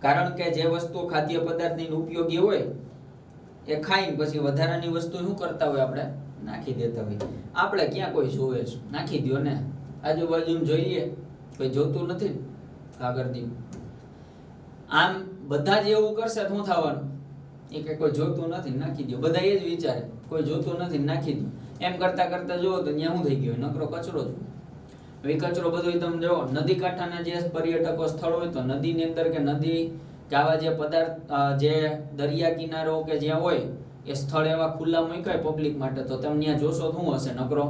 A: કારણ કે જે વસ્તુ ખાદ્ય પદાર્થની ઉપયોગી હોય એ ખાઈને પછી વધારાની વસ્તુ શું કરતા હોય, આપણે નાખી દેતા હોય. આપણે ક્યાં કોઈ જોવે છે, નાખી દો ને, આજુબાજુ જોઈએ કોઈ જોતું નથી આગળ દી. આમ બધા જ એવું કરશે તો શું થવાનું, એ કે કોઈ જોતું નથી નાખી દો, બધા એ જ વિચારે કોઈ જોતું નથી નાખી દો. એમ કરતા કરતા જુઓ તો ત્યાં શું થઈ ગયું, નકરો કચરો જ. એ કચરો બધો તમે જો નદી કાંઠાના જે પર્યટકો સ્થળ હોય તો નદીની અંદર કે નદી કે આવા જે પદાર્થ જે દરિયા કિનારો કે જ્યાં હોય એ સ્થળ એવા ખુલ્લા મૂકાય પબ્લિક માટે, તો તમે ત્યાં જોશો શું હશે, નકરો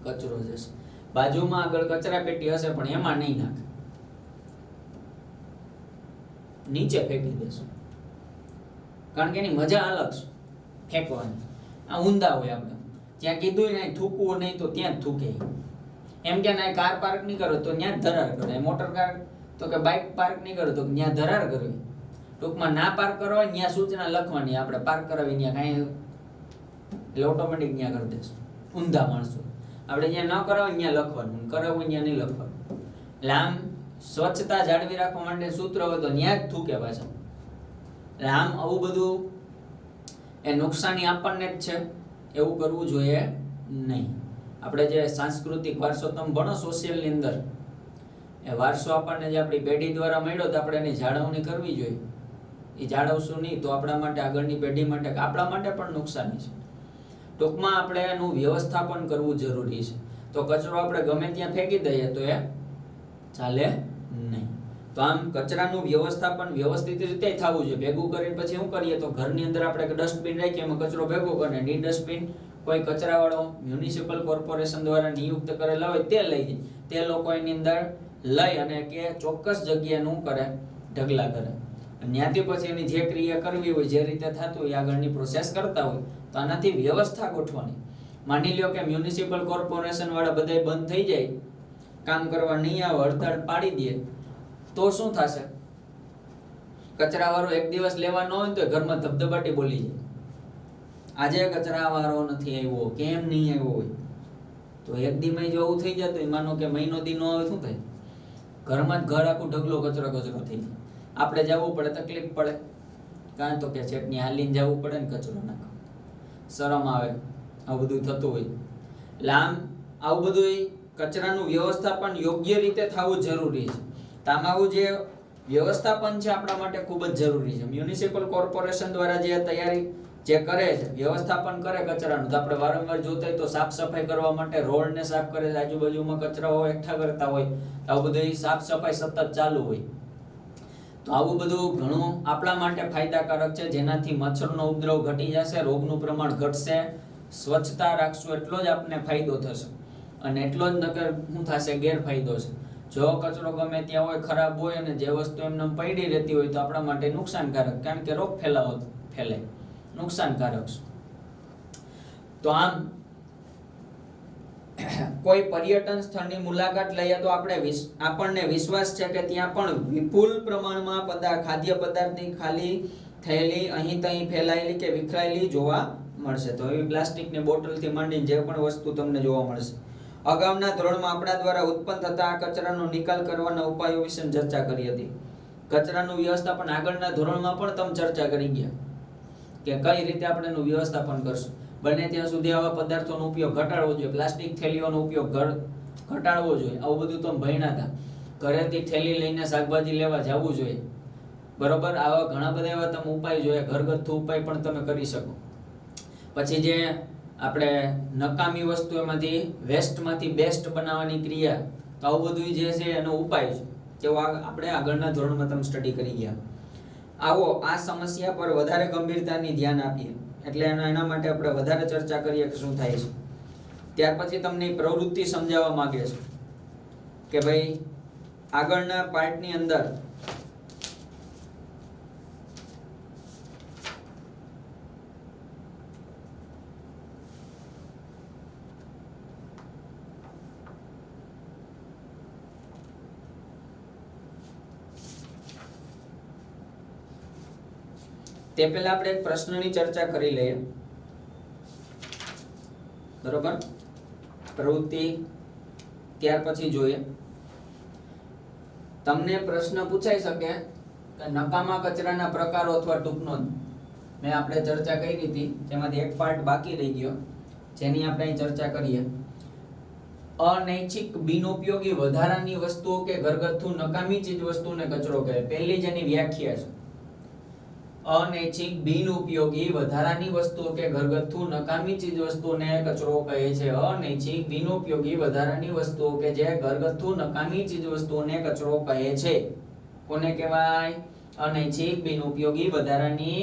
A: કચરો જ હશે. બાજુમાં આગળ કચરા પેટી હશે પણ એમાં નહીં નાખે, નીચે ફેંકી દેશું, કારણ કે એની મજા અલગ છે ફેંકવાની. આ ઊંધા હોય, આપણે ત્યાં કીધું ને થૂકવું નહીં તો ત્યાં જ થૂકે. એમ કે ના કાર પાર્ક નહીં કરો તો ત્યાં જ ધરાર કરે, મોટર કાર તો કે બાઇક પાર્ક નહીં કરો તો ત્યાં ધરાર કરવી. ટૂંકમાં ના પાર્ક કરવા ત્યાં સૂચના લખવાની, આપણે પાર્ક કરાવી ત્યાં કાંઈ એટલે ઓટોમેટિક ત્યાં કરી દેશું. ઊંધા માણસો આપણે ત્યાં ન કરાવે ત્યાં લખવાનું, કરાવવું ત્યાં નહીં લખવાનું. એટલે આમ સ્વચ્છતા જાળવી રાખવા માટે સૂત્ર હોય તો ત્યાં જ થૂકે પાછા. એટલે આમ આવું બધું એ નુકસાની આપણને જ છે, એવું કરવું જોઈએ નહીં. આપણે જે સાંસ્કૃતિક વારસો તમે ભણો સોશિયલની અંદર, એ વારસો આપણને જે આપણી પેઢી દ્વારા મળ્યો તો આપણે એની જાળવણી કરવી જોઈએ. એ જાળવશું નહીં તો આપણા માટે, આગળની પેઢી માટે, આપણા માટે પણ નુકસાની છે. ટૂંકમાં આપણે એનું વ્યવસ્થાપન કરવું જરૂરી છે. તો કચરો આપણે ગમે ત્યાં ફેંકી દઈએ તો એ ચાલે નહીં. તો આમ કચરાનું વ્યવસ્થાપન વ્યવસ્થિત રીતે થવું જોઈએ. ભેગું કરીને પછી શું કરીએ તો ઘરની અંદર આપણે ડસ્ટબિન રાખીએ, એમાં કચરો ભેગો કરીને ઈ ડસ્ટબિન કોઈ કચરાવાળો મ્યુનિસિપલ કોર્પોરેશન દ્વારા નિયુક્ત કરેલા હોય તે લઈ જાય, તે લોકો એની અંદર લઈ અને કે ચોક્કસ જગ્યાનું કરે, ઢગલા કરે. ત્યાંથી પછી એની જે ક્રિયા કરવી હોય, જે રીતે થતું હોય આગળની પ્રોસેસ કરતા હોય, તો આનાથી વ્યવસ્થા ગોઠવાની. માની લ્યો કે મ્યુનિસિપલ કોર્પોરેશન વાળા બધા બંધ થઈ જાય, કામ કરવા નહીં આવે, હડતાળ પાડી દે, તો શું થશે? કચરા વાળો એક દિવસ લેવા ન હોય તો ઘરમાં ધબધબાટી બોલી જાય, આજે કચરા વાળો નથી આવ્યો, કેમ નહીં આવ્યો હોય? તો એક દીમાં જો એવું થઈ જતું, માનો કે મહિનો દી નો આવે, શું થાય? ઘરમાં જ ઘર આખું ઢગલો કચરો થઈ જાય. આપણે જવું પડે, તકલીફ પડે, કારણ તો કે ચટણી હાલીને જવું પડે ને કચરો નાખો, શરમ આવે, આવું બધું થતું હોય. એટલે આમ આવું બધું કચરાનું વ્યવસ્થાપન યોગ્ય રીતે થવું જરૂરી છે. તો આમાં જે વ્યવસ્થાપન છે આપણા માટે ખૂબ જ જરૂરી છે. મ્યુનિસિપલ કોર્પોરેશન દ્વારા જે તૈયારી જે કરે છે, વ્યવસ્થાપન કરે કચરાનું, તો આપણે વારંવાર જોતા હોય તો સાફ સફાઈ કરવા માટે રોડને સાફ કરે છે, આજુબાજુમાં કચરાઓ એકઠા કરતા હોય, આવું બધું સાફ સફાઈ સતત ચાલુ હોય. તો આવું બધું ઘણું આપણા માટે ફાયદાકારક છે, જેનાથી મચ્છરનો ઉપદ્રવ ઘટી જશે, રોગનું પ્રમાણ ઘટશે. સ્વચ્છતા રાખશું એટલો જ આપણને ફાયદો થશે, અને એટલો જ નકર શું થશે, ગેરફાયદો છે. જો કચરો ગમે ત્યાં હોય, ખરાબ હોય, અને જે વસ્તુ એમને પડી રહેતી હોય તો આપણા માટે નુકસાનકારક, કારણ કે રોગ ફેલાય, નુકસાનકારક છે. તો આમ કોઈ પર્યટન સ્થળની મુલાકાત લઈએ તો આપણને વિશ્વાસ છે કે ત્યાં પણ વિપુલ પ્રમાણમાં ખાદ્ય પદાર્થની ખાલી થયેલી અહીં તહીં ફેલાયેલી કે વિખરાયેલી જોવા મળશે. તો એવી પ્લાસ્ટિકની બોટલથી માંડીને જે પણ વસ્તુ તમને જોવા મળશે. અગાઉના ધોરણમાં આપણા દ્વારા ઉત્પન્ન થતા આ કચરાનો નિકાલ કરવાના ઉપાયો વિશે ચર્ચા કરી હતી. કચરાનું વ્યવસ્થાપન આગળના ધોરણમાં પણ તમે ચર્ચા કરી ગયા કે કઈ રીતે આપણે એનું વ્યવસ્થાપન કરશું. બને ત્યાં સુધી આવા પદાર્થોનો ઉપયોગ ઘટાડવો જોઈએ. પ્લાસ્ટિક થેલીઓનો ઉપયોગ ઘટાડવો જોઈએ. આવું બધું તમે ભણ્યા હતા. ઘરેથી થેલી લઈને શાકભાજી લેવા જવું જોઈએ. બરોબર, આવા ઘણા બધા એવા તમે ઉપાય જોઈએ, ઘરગથ્થુ ઉપાય પણ તમે કરી શકો. પછી જે આપણે નકામી વસ્તુ એમાંથી વેસ્ટમાંથી બેસ્ટ બનાવવાની ક્રિયા, તો આવું બધું જે છે એનો ઉપાય છે, જેવો આપણે આગળના ધોરણમાં તમે સ્ટડી કરી ગયા. આવો આ સમસ્યા પર વધારે ગંભીરતાની ધ્યાન આપીએ, એટલે એના માટે આપણે વધારે ચર્ચા કરીએ કે શું થાય છે. ત્યાર પછી તમને પ્રવૃત્તિ સમજાવવા માંગે છે કે ભાઈ આગળના પાર્ટની અંદર તે પહેલા આપણે એક પ્રશ્નની ચર્ચા કરી લઈએ. બરોબર, પ્રવૃત્તિ ત્યાર પછી જોઈએ. તમને પ્રશ્ન પૂછાઈ શકે કે નકામા કચરાના પ્રકારો અથવા ટૂંકનોંધ. મેં આપણે ચર્ચા કરી હતી, જેમાંથી એક પાર્ટ બાકી રહી ગયો, જેની આપણે અહીં ચર્ચા કરીએ. અનૈચ્છિક બિનઉપયોગી વધારાની વસ્તુઓ કે ઘરગથ્થુ નકામી ચીજ વસ્તુને કચરો કહે. પહેલી જેની વ્યાખ્યા છે, અનૈચ્છિક બિનઉપયોગી વધારાની વસ્તુઓ કે ઘરગથ્થુ નકામી ચીજ વસ્તુને કચરો કહે છે. અનૈચ્છિક બિનઉપયોગી વધારાની વસ્તુઓ કે જે ઘરગથ્થુ નકામી ચીજ વસ્તુઓને કચરો કહે છે. કોને કહેવાય? અનૈચ્છિક બિનઉપયોગી વધારાની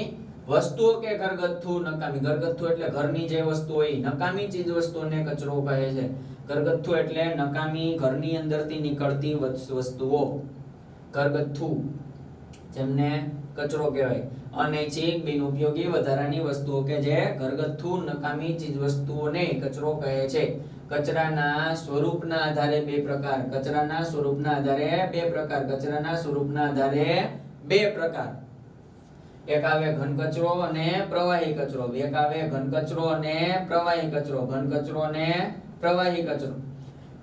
A: વસ્તુઓ કે ઘરગથ્થુ નકામી. ઘરગથ્થુ એટલે ઘરની જે વસ્તુ હોય, નકામી ચીજ વસ્તુઓને કચરો કહે છે. ઘરગથ્થુ એટલે નકામી, ઘરની અંદરથી નીકળતી વસ્તુઓ, ઘરગથ્થુ, જેમને કચરો કહેવાય. અનૈચ્છિક બિનઉપયોગી વધારાની વસ્તુઓ કે જે ઘરગથ્થુ નકામી ચીજ વસ્તુઓને કચરો કહે છે. કચરાના સ્વરૂપના આધારે બે પ્રકાર. કચરાના સ્વરૂપના આધારે બે પ્રકાર. કચરાના સ્વરૂપના આધારે બે પ્રકાર. એક આવે ઘન કચરો અને પ્રવાહી કચરો. એક આવે ઘન કચરો અને પ્રવાહી કચરો. ઘન કચરો અને પ્રવાહી કચરો.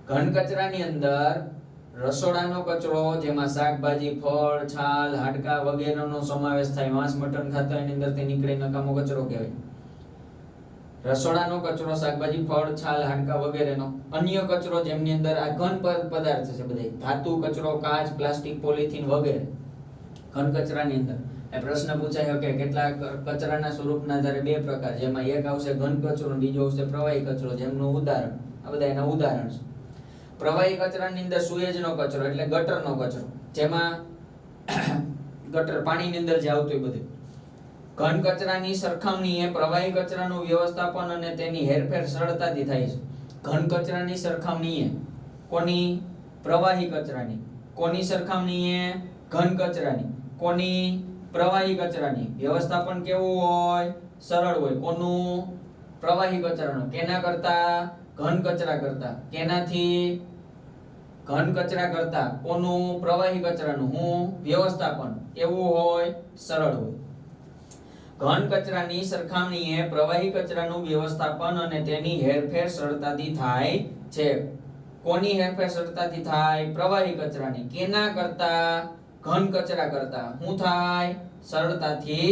A: ઘન કચરાની અંદર રસોડાનો કચરો, જેમાં શાકભાજી, ફળ, છાલ, હાડકા વગેરેનો સમાવેશ થાય. માંસ, મટન ખાતા એની અંદરથી નીકળે નકામો કચરો કહેવાય. રસોડાનો કચરો, શાકભાજી, ફળ, છાલ, હાડકા વગેરેનો. અન્ય કચરો જેમની અંદર આ ઘન પદાર્થ છે બધા, ધાતુ કચરો, કાચ, પ્લાસ્ટિક, પોલિથીન વગેરે. ઘન કચરાની અંદર એ પ્રશ્ન પૂછાય કે કેટલા કચરાના સ્વરૂપના આધારે બે પ્રકાર, જેમાં એક આવશે ઘન કચરો, બીજો આવશે પ્રવાહી કચરો, જેમનું ઉદાહરણ આ બધા એના ઉદાહરણ છે. પ્રવાહી કચરાની અંદર સુએજનો કચરો એટલે ગટરનો કચરો, જેમાં ગટર પાણીની અંદર જે આવતું હોય બધું. ઘન કચરાની સરખામણીએ પ્રવાહી કચરાનું વ્યવસ્થાપન અને તેની હેરફેર સરળતાથી થાય છે. ઘન કચરાની સરખામણીએ કોની? પ્રવાહી કચરાની. કોની સરખામણીએ? ઘન કચરાની. કોની? પ્રવાહી કચરાની. વ્યવસ્થાપન કેવું હોય? સરળ હોય. કોનું? પ્રવાહી કચરાનું. કેના કરતા? ઘન કચરા કરતા. કેનાથી? ઘન કચરા કરતા. કોનું? પ્રવાહી કચરાનું. હું? વ્યવસ્થાપન કેવું હોય? સરળ હોય. ઘન કચરાની સરખામણીએ પ્રવાહી કચરાનું વ્યવસ્થાપન અને તેની હેરફેર સરળતાથી થાય છે. કોની હેરફેર સરળતાથી થાય? પ્રવાહી કચરાની. કેના કરતા? ઘન કચરા કરતા. શું થાય? સરળતાથી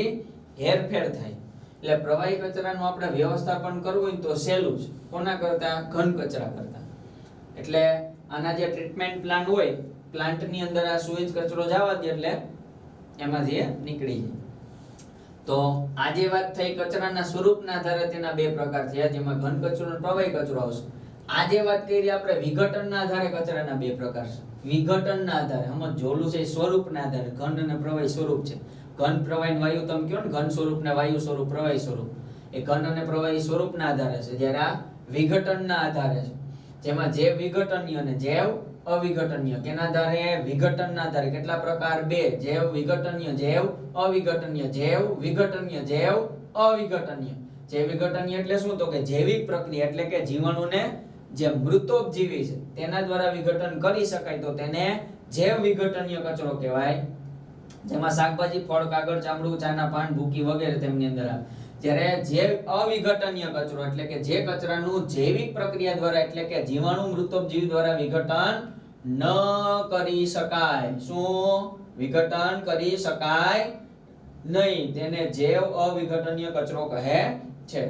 A: હેરફેર થાય. એટલે પ્રવાહી કચરાનું આપણે વ્યવસ્થાપન કરવું હોય તો સહેલું છે. કોના કરતા? ઘન કચરા કરતા. એટલે આના જે ટ્રીટમેન્ટ પ્લાન્ટ હોય, પ્લાન્ટની અંદર આ સુએજ કચરો જવા દે એટલે એમાંથી નીકળી જાય. તો આજે વાત થઈ કચરાના સ્વરૂપના આધારે તેના બે પ્રકાર થયા, જેમાં ઘન કચરો અને પ્રવાહી કચરો આવશે. આજે વાત કરી આપણે વિઘટનના આધારે કચરાના બે પ્રકાર છે. વિઘટનના આધારે સમજ જોલું છે, સ્વરૂપના આધારે. ઘન અને પ્રવાહી સ્વરૂપ છે. ઘન, પ્રવાહી, વાયુ તમે કહો ને, ઘન સ્વરૂપ ને વાયુ સ્વરૂપ, પ્રવાહી સ્વરૂપ, એ ઘન અને પ્રવાહી સ્વરૂપના આધારે છે. જ્યારે આ વિઘટનના આધારે છે, જેમાં જૈવ વિઘટનીય અને જૈવ અવિઘટનીય. કેના આધારે? વિઘટનના આધારે. કેટલા પ્રકાર? બે. જૈવ વિઘટનીય, જૈવ અવિઘટનીય. જૈવ વિઘટનીય, જૈવ અવિઘટનીય. જૈવ વિઘટનીય એટલે શું? તો કે જૈવિક પ્રક્રિયા, એટલે કે જીવાણુને જે મૃતોપજીવી છે તેના દ્વારા વિઘટન કરી શકાય તો તેને જૈવ વિઘટનીય કચરો કહેવાય, જેમાં શાકભાજી, ફળ, કાગળ, ચામડું, ચાના પાન, ભૂકી વગેરે તેમની અંદર આવે. જ્યારે જૈવ અવિઘટનીય કચરો એટલે કે જે કચરાનું જૈવિક પ્રક્રિયા દ્વારા એટલે કે જીવાણુ મૃતોપજીવી દ્વારા વિઘટન ન કરી શકાય, શું વિઘટન કરી શકાય નહીં, તેને જૈવ અવિઘટનીય કચરો કહે છે.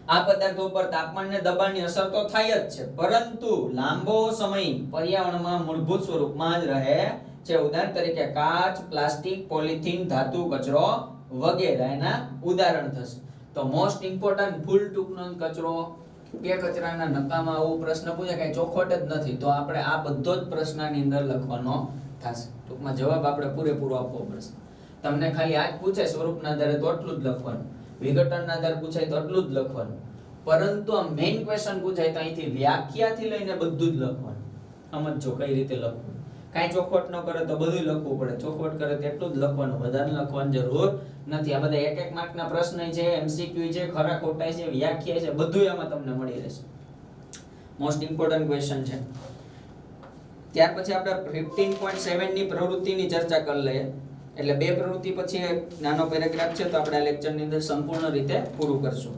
A: આ પદાર્થો પર તાપમાન અને દબાણની અસર તો થાય જ છે, પરંતુ લાંબો સમય પર્યાવરણમાં મૂળભૂત સ્વરૂપમાં જ રહે છે. ઉદાહરણ તરીકે કાચ, પ્લાસ્ટિક, પોલિથીન, ધાતુ કચરો વગેરે એના ઉદાહરણ થશે. તો મોસ્ટ ઇમ્પોર્ટન્ટ ફૂલ ટૂંકનો કચરો કે કચરાના નકામા આવો પ્રશ્ન પૂછે કઈ ચોખવટ જ નથી, તો આપણે આ બધો જ પ્રશ્નની અંદર લખવાનો થશે. ટૂંકમાં જવાબ આપણે પૂરેપૂરો આપવો પડશે. તમને ખાલી આ જ પૂછે સ્વરૂપના આધારે તો એટલું જ લખવાનું, વિઘટનના આધારે પૂછાય તો એટલું જ લખવાનું, પરંતુ આ મેઇન ક્વેશ્ચન પૂછાય તો અહીંથી વ્યાખ્યાથી લઈને બધું જ લખવાનું. સમજો કઈ રીતે લખવું. કાંઈ ચોખવટ ન કરે તો બધું લખવું પડે, ચોખવટ કરે તો એટલું જ લખવાનું, વધારે લખવાની જરૂર નથી. આ બધા એક માર્કના પ્રશ્ન છે, એમસીક્યુ છે, ખરા ખોટા છે, વ્યાખ્યા છે, બધું આમાં તમને મળી રહેશે. મોસ્ટ ઇમ્પોર્ટન્ટ ક્વેશ્ચન છે. ત્યાર પછી આપણે 15.7 ની પ્રવૃત્તિની ચર્ચા કરી લઈએ. એટલે બે પ્રવૃત્તિ પછી એક નાનો પેરેગ્રાફ છે, તો આપણે આ લેક્ચરની અંદર સંપૂર્ણ રીતે પૂરું કરશું.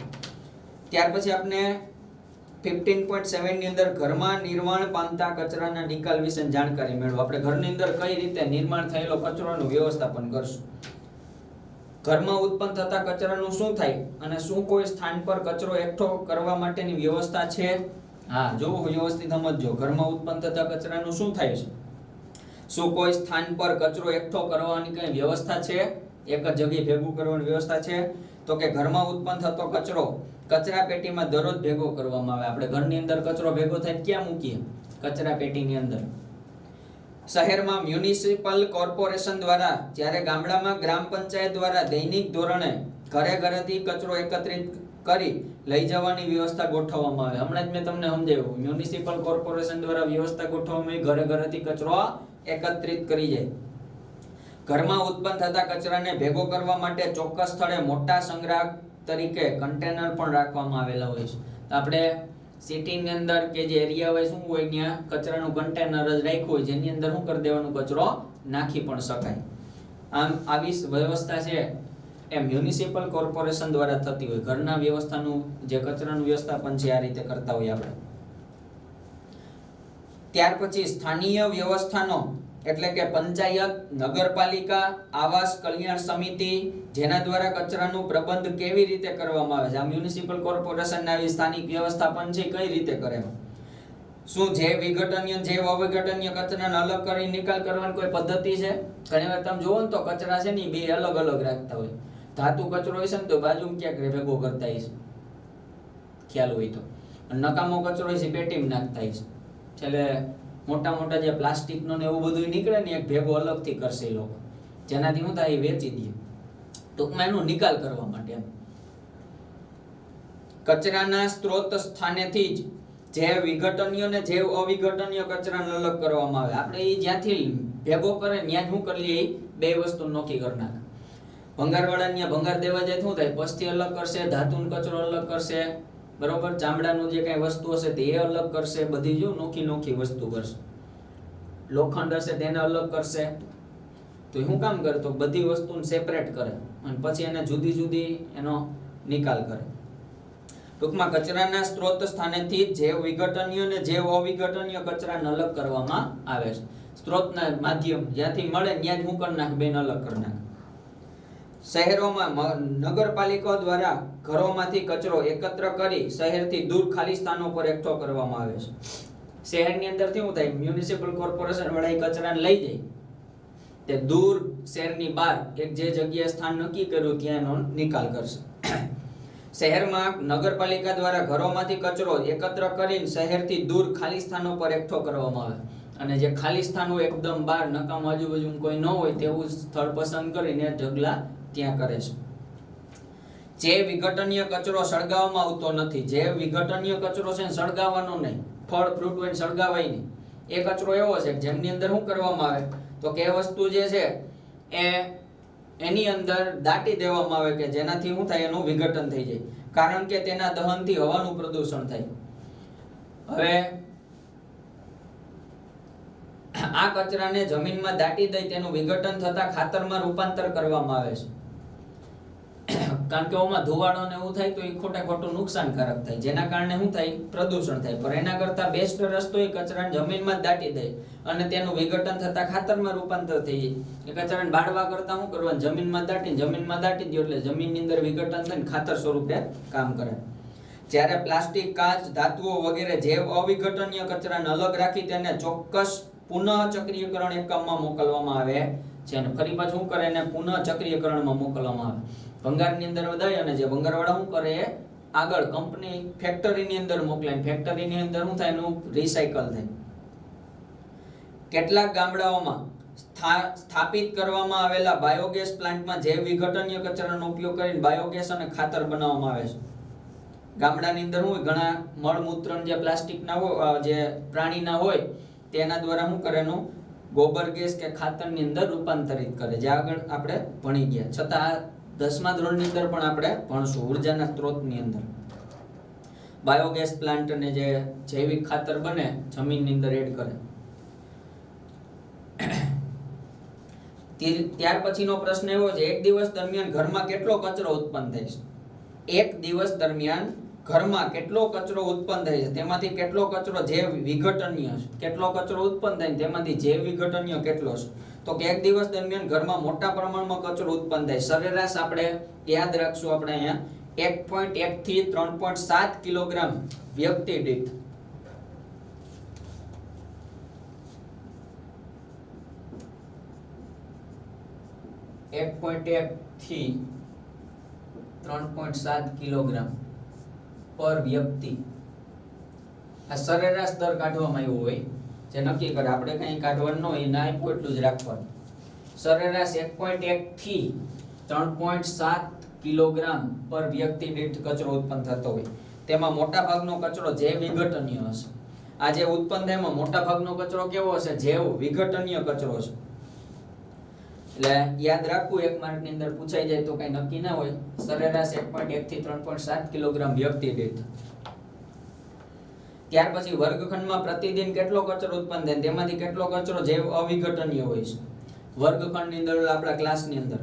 A: ત્યાર પછી આપણે 15.7 ની અંદર ઘરમાં નિર્માણ પામતા કચરાના નિકાલ વિશે જાણકારી મેળવો. આપણે ઘરની અંદર કઈ રીતે નિર્માણ થયેલો કચરાનું વ્યવસ્થાપન કરશું. ઘરમાં ઉત્પન્ન થતા કચરાનું શું થાય અને શું કોઈ સ્થાન પર કચરો એકઠો કરવા માટેની વ્યવસ્થા છે? હા, જો વ્યવસ્થિત સમજો. ઘરમાં ઉત્પન્ન થતા કચરાનું શું થાય છે? શું કોઈ સ્થાન પર કચરો એકઠો કરવાની કઈ વ્યવસ્થા છે? એક જ જગ્યાએ ભેગું કરવાની વ્યવસ્થા છે? તો કે ઘરમાં ઉત્પન્ન થતો કચરો કચરા પેટીમાં દરરોજ ભેગો કરવામાં આવે. આપણે ઘરની અંદર કચરો ભેગો થાય ક્યાં મૂકીએ? કચરા પેટીની અંદર. શહેરમાં મ્યુનિસિપલ કોર્પોરેશન દ્વારા, જ્યારે ગામડામાં ગ્રામ પંચાયત દ્વારા દૈનિક ધોરણે ઘરે ઘરેથી કચરો એકત્રિત કરી લઈ જવાની વ્યવસ્થા ગોઠવવામાં આવે. હમણાં જ મેં તમને સમજાવ્યું, મ્યુનિસિપલ કોર્પોરેશન દ્વારા વ્યવસ્થા ગોઠવવામાં આવી, ઘરે ઘરેથી કચરો એકત્રિત કરી જાય. ઘરમાં ઉત્પન્ન થતા કચરાને ભેગો કરવા માટે ચોક્કસ સ્થળે મોટા સંગ્રહ તરીકે કન્ટેનર પણ રાખવામાં આવેલા હોય છે. તો આપણે સિટીની અંદર કે જે એરિયા હોય શું હોય ત્યાં કચરાનું કન્ટેનર જ રાખ્યું હોય, જેની અંદર શું કરી દેવાનું, કચરો નાખી પણ શકાય. આમ આવી વ્યવસ્થા છે એ મ્યુનિસિપલ કોર્પોરેશન દ્વારા થતી હોય. ઘરના વ્યવસ્થાનું જે કચરાનું વ્યવસ્થાપન છે આ રીતે કરતા હોય આપણે. ત્યાર પછી સ્થાનીય વ્યવસ્થાનો એટલે કે પંચાયત, નગરપાલિકા, આવાસ કલ્યાણ સમિતિ, જેના દ્વારા કચરાનું પ્રબંધ કેવી રીતે કરવામાં આવે છે. આ મ્યુનિસિપલ કોર્પોરેશનના આવી સ્થાનિક વ્યવસ્થાપન છે કઈ રીતે કરે? શું જૈવ વિઘટનીય, જૈવ અવિઘટનીય કચરાને અલગ કરી નિકાલ કરવાની કોઈ પદ્ધતિ છે? ઘણીવાર તમે જોવો ને તો કચરા છે ને બે અલગ અલગ રાખતા હોય. ધાતુ કચરો હોય છે ને તો બાજુમાં ક્યાંક ભેગો કરતા હોય છે, ખ્યાલ હોય તો. નકામો કચરો હોય છે પેટીમાં નાખતા હોય છે. છેલ્લે મોટા મોટા જે પ્લાસ્ટિકનો ને એવું બધું નીકળે ને એક ભેગો અલગથી કરશે એ લોકો, જેનાથી શું થાય, એ વેચી દે. ટૂંકમાં એનો નિકાલ કરવા માટે. કચરાના સ્ત્રોત સ્થાનેથી જ જૈવ વિઘટનીય અને જૈવ અવિઘટનીય કચરાને અલગ કરવામાં આવે. આપણે એ જ્યાંથી ભેગો કરે ત્યાં શું કરી લઈએ, બે વસ્તુ નોકી કરી નાખે. ભંગારવાળાને ભંગાર દેવા જાય શું થાય, પસ્તી અલગ કરશે, ધાતુનો કચરો અલગ કરશે, બરોબર, ચામડાનું જે કઈ વસ્તુ હશે તે અલગ કરશે, બધી જો નોખી નોખી વસ્તુ કરશે. લોખંડ હશે તેને અલગ કરશે. તો શું કામ કરે, તો બધી વસ્તુને સેપરેટ કરે અને પછી એને જુદી જુદી એનો નિકાલ કરે. ટૂંકમાં કચરાના સ્ત્રોત સ્થાનેથી જૈવ વિઘટનીય અને જૈવ અવિઘટનીય કચરાને અલગ કરવામાં આવે છે. સ્ત્રોતના માધ્યમ જ્યાંથી મળે ત્યાં જ હું કરી નાખ, બેન અલગ કરી નાખ. શહેરોમાં નગરપાલિકા દ્વારા ઘરોમાંથી કચરો એકત્ર કરી શહેરથી દૂર ખાલી સ્થાનો પર એકઠો કરવામાં આવે છે. શહેરની અંદરથી શું થાય, મ્યુનિસિપલ કોર્પોરેશન વાળા કચરાને લઈ જાય તે દૂર શહેરની બહાર એક જે જગ્યાએ સ્થાન નક્કી કર્યું ત્યાં એનો નિકાલ કરશે. શહેરમાં નગરપાલિકા દ્વારા ઘરોમાંથી કચરો એકત્ર કરીને શહેરથી દૂર ખાલી સ્થાનો પર એકઠો કરવામાં આવે. અને જે ખાલી સ્થાન હોય એકદમ બહાર નકામ આજુબાજુ કોઈ ન હોય તેવું સ્થળ પસંદ કરીને ઢગલા ત્યાં કરે છે. જૈવ વિઘટનીય કચરો સળગાવવામાં આવતો નથી. જૈવ વિઘટનીય કચરો છે સળગાવવાનો નહીં, ફળ ફ્રૂટ હોય સળગાવાય નહીં. એ કચરો એવો છે જેમની અંદર શું કરવામાં આવે તો કે એ વસ્તુ જે છે એ એની અંદર દાટી દેવામાં આવે કે જેનાથી શું થાય, એનું વિઘટન થઈ જાય. કારણ કે તેના દહનથી હવાનું પ્રદૂષણ થાય. હવે આ કચરાને જમીનમાં દાટી દઈ તેનું વિઘટન થતા ખાતરમાં રૂપાંતર કરવામાં આવે છે. કારણ કે ઓમાં ધુવાડો ને એવું થાય તો એ ખોટું નુકસાનકારક થાય, જેના કારણે શું થાય? પ્રદૂષણ થાય. પણ એના કરતા બેસ્ટ રસ્તો એ કચરાને જમીનમાં જ દાટી દે અને તેનું વિઘટન થતા ખાતરમાં રૂપાંતર થઈ જાય. એ કચરાને બાળવા કરતા શું કરવાનું? જમીનમાં દાટી દો એટલે જમીનની અંદર વિઘટન થઈને ખાતર સ્વરૂપે કામ કરે. જ્યારે પ્લાસ્ટિક, કાચ, ધાતુઓ વગેરે જૈવ અવિઘટનીય કચરાને અલગ રાખી તેને ચોક્કસ પુનઃ ચક્રીયકરણ એકમમાં મોકલવામાં આવે છે. અને ફરી પાછું શું કરે? એને પુનઃ ચક્રીયકરણમાં મોકલવામાં આવે. ભંગારની અંદર વધાય અને જે ભંગારવાળા શું કરે? આગળ કંપની ફેક્ટરીની અંદર મોકલે. ફેક્ટરીની અંદર શું થાય? એનું રિસાયકલ થાય. કેટલાક ગામડાઓમાં સ્થાપિત કરવામાં આવેલા બાયોગેસ પ્લાન્ટમાં જૈવ વિઘટનીય કચરાનો ઉપયોગ કરીને બાયોગેસ અને ખાતર બનાવવામાં આવે છે. ગામડાની અંદર શું ઘણા મળમૂત્ર જે પ્લાસ્ટિકના જે પ્રાણીના હોય તેના દ્વારા શું કરે? એનું ગોબર ગેસ કે ખાતરની અંદર રૂપાંતરિત કરે. જે આગળ આપણે ભણી ગયા. છતાં 10મા ધોરણની અંદર પણ આપણે ભણશું ઉર્જાના સ્ત્રોતની અંદર. બાયોગેસ પ્લાન્ટ અને જે જૈવિક ખાતર બને જમીનની અંદર એડ કરે. ત્યાર પછીનો પ્રશ્ન એવો છે, એક દિવસ દરમિયાન ઘરમાં કેટલો કચરો ઉત્પન્ન થાય છે? એક દિવસ દરમિયાન ઘરમાં કેટલો કચરો ઉત્પન્ન થાય છે? તેમાંથી કેટલો કચરો જૈવ વિઘટનીય છે? કેટલો કચરો ઉત્પન્ન થાય તેમાંથી જૈવ વિઘટનીય કેટલો છે? તો કે એક દિવસ દરમિયાન ઘરમાં મોટા પ્રમાણમાં કચરો ઉત્પન્ન થાય. સરેરાશ આપણે યાદ રાખશું, આપણે અહીંયા 1.1 થી 3.7 કિલોગ્રામ વ્યક્તિ દીઠ. થી 3.7 કિલોગ્રામ પર વ્યક્તિ આ સરેરાશ દર કાઢવામાં આવ્યો હોય, જે નક્કી કરે. આપણે કંઈ કાઢવાનું ન હોય, ના આપ્યું એટલું જ રાખવાનું. સરેરાશ 1.1 થી 3.7 કિલોગ્રામ પર વ્યક્તિ દીઠ કચરો ઉત્પન્ન થતો હોય. તેમાં મોટા ભાગનો કચરો જૈવ વિઘટનીય હશે. આ જે ઉત્પન્ન થાય એમાં મોટા ભાગનો કચરો કેવો હશે? જૈવ વિઘટનીય કચરો છે. એટલે યાદ રાખવું, 1 માર્કની અંદર પૂછાઈ જાય તો કઈ નક્કી ના હોય. સરેરાશ 1.1 થી 3.7 કિલોગ્રામ વ્યક્તિ દીઠ. ત્યાર પછી વર્ગખંડમાં પ્રતિદિન કેટલો કચરો ઉત્પન્ન થાય તેમાંથી કેટલો કચરો જૈવ અવિઘટનીય હોય છે? વર્ગખંડની અંદર આપણા ક્લાસની અંદર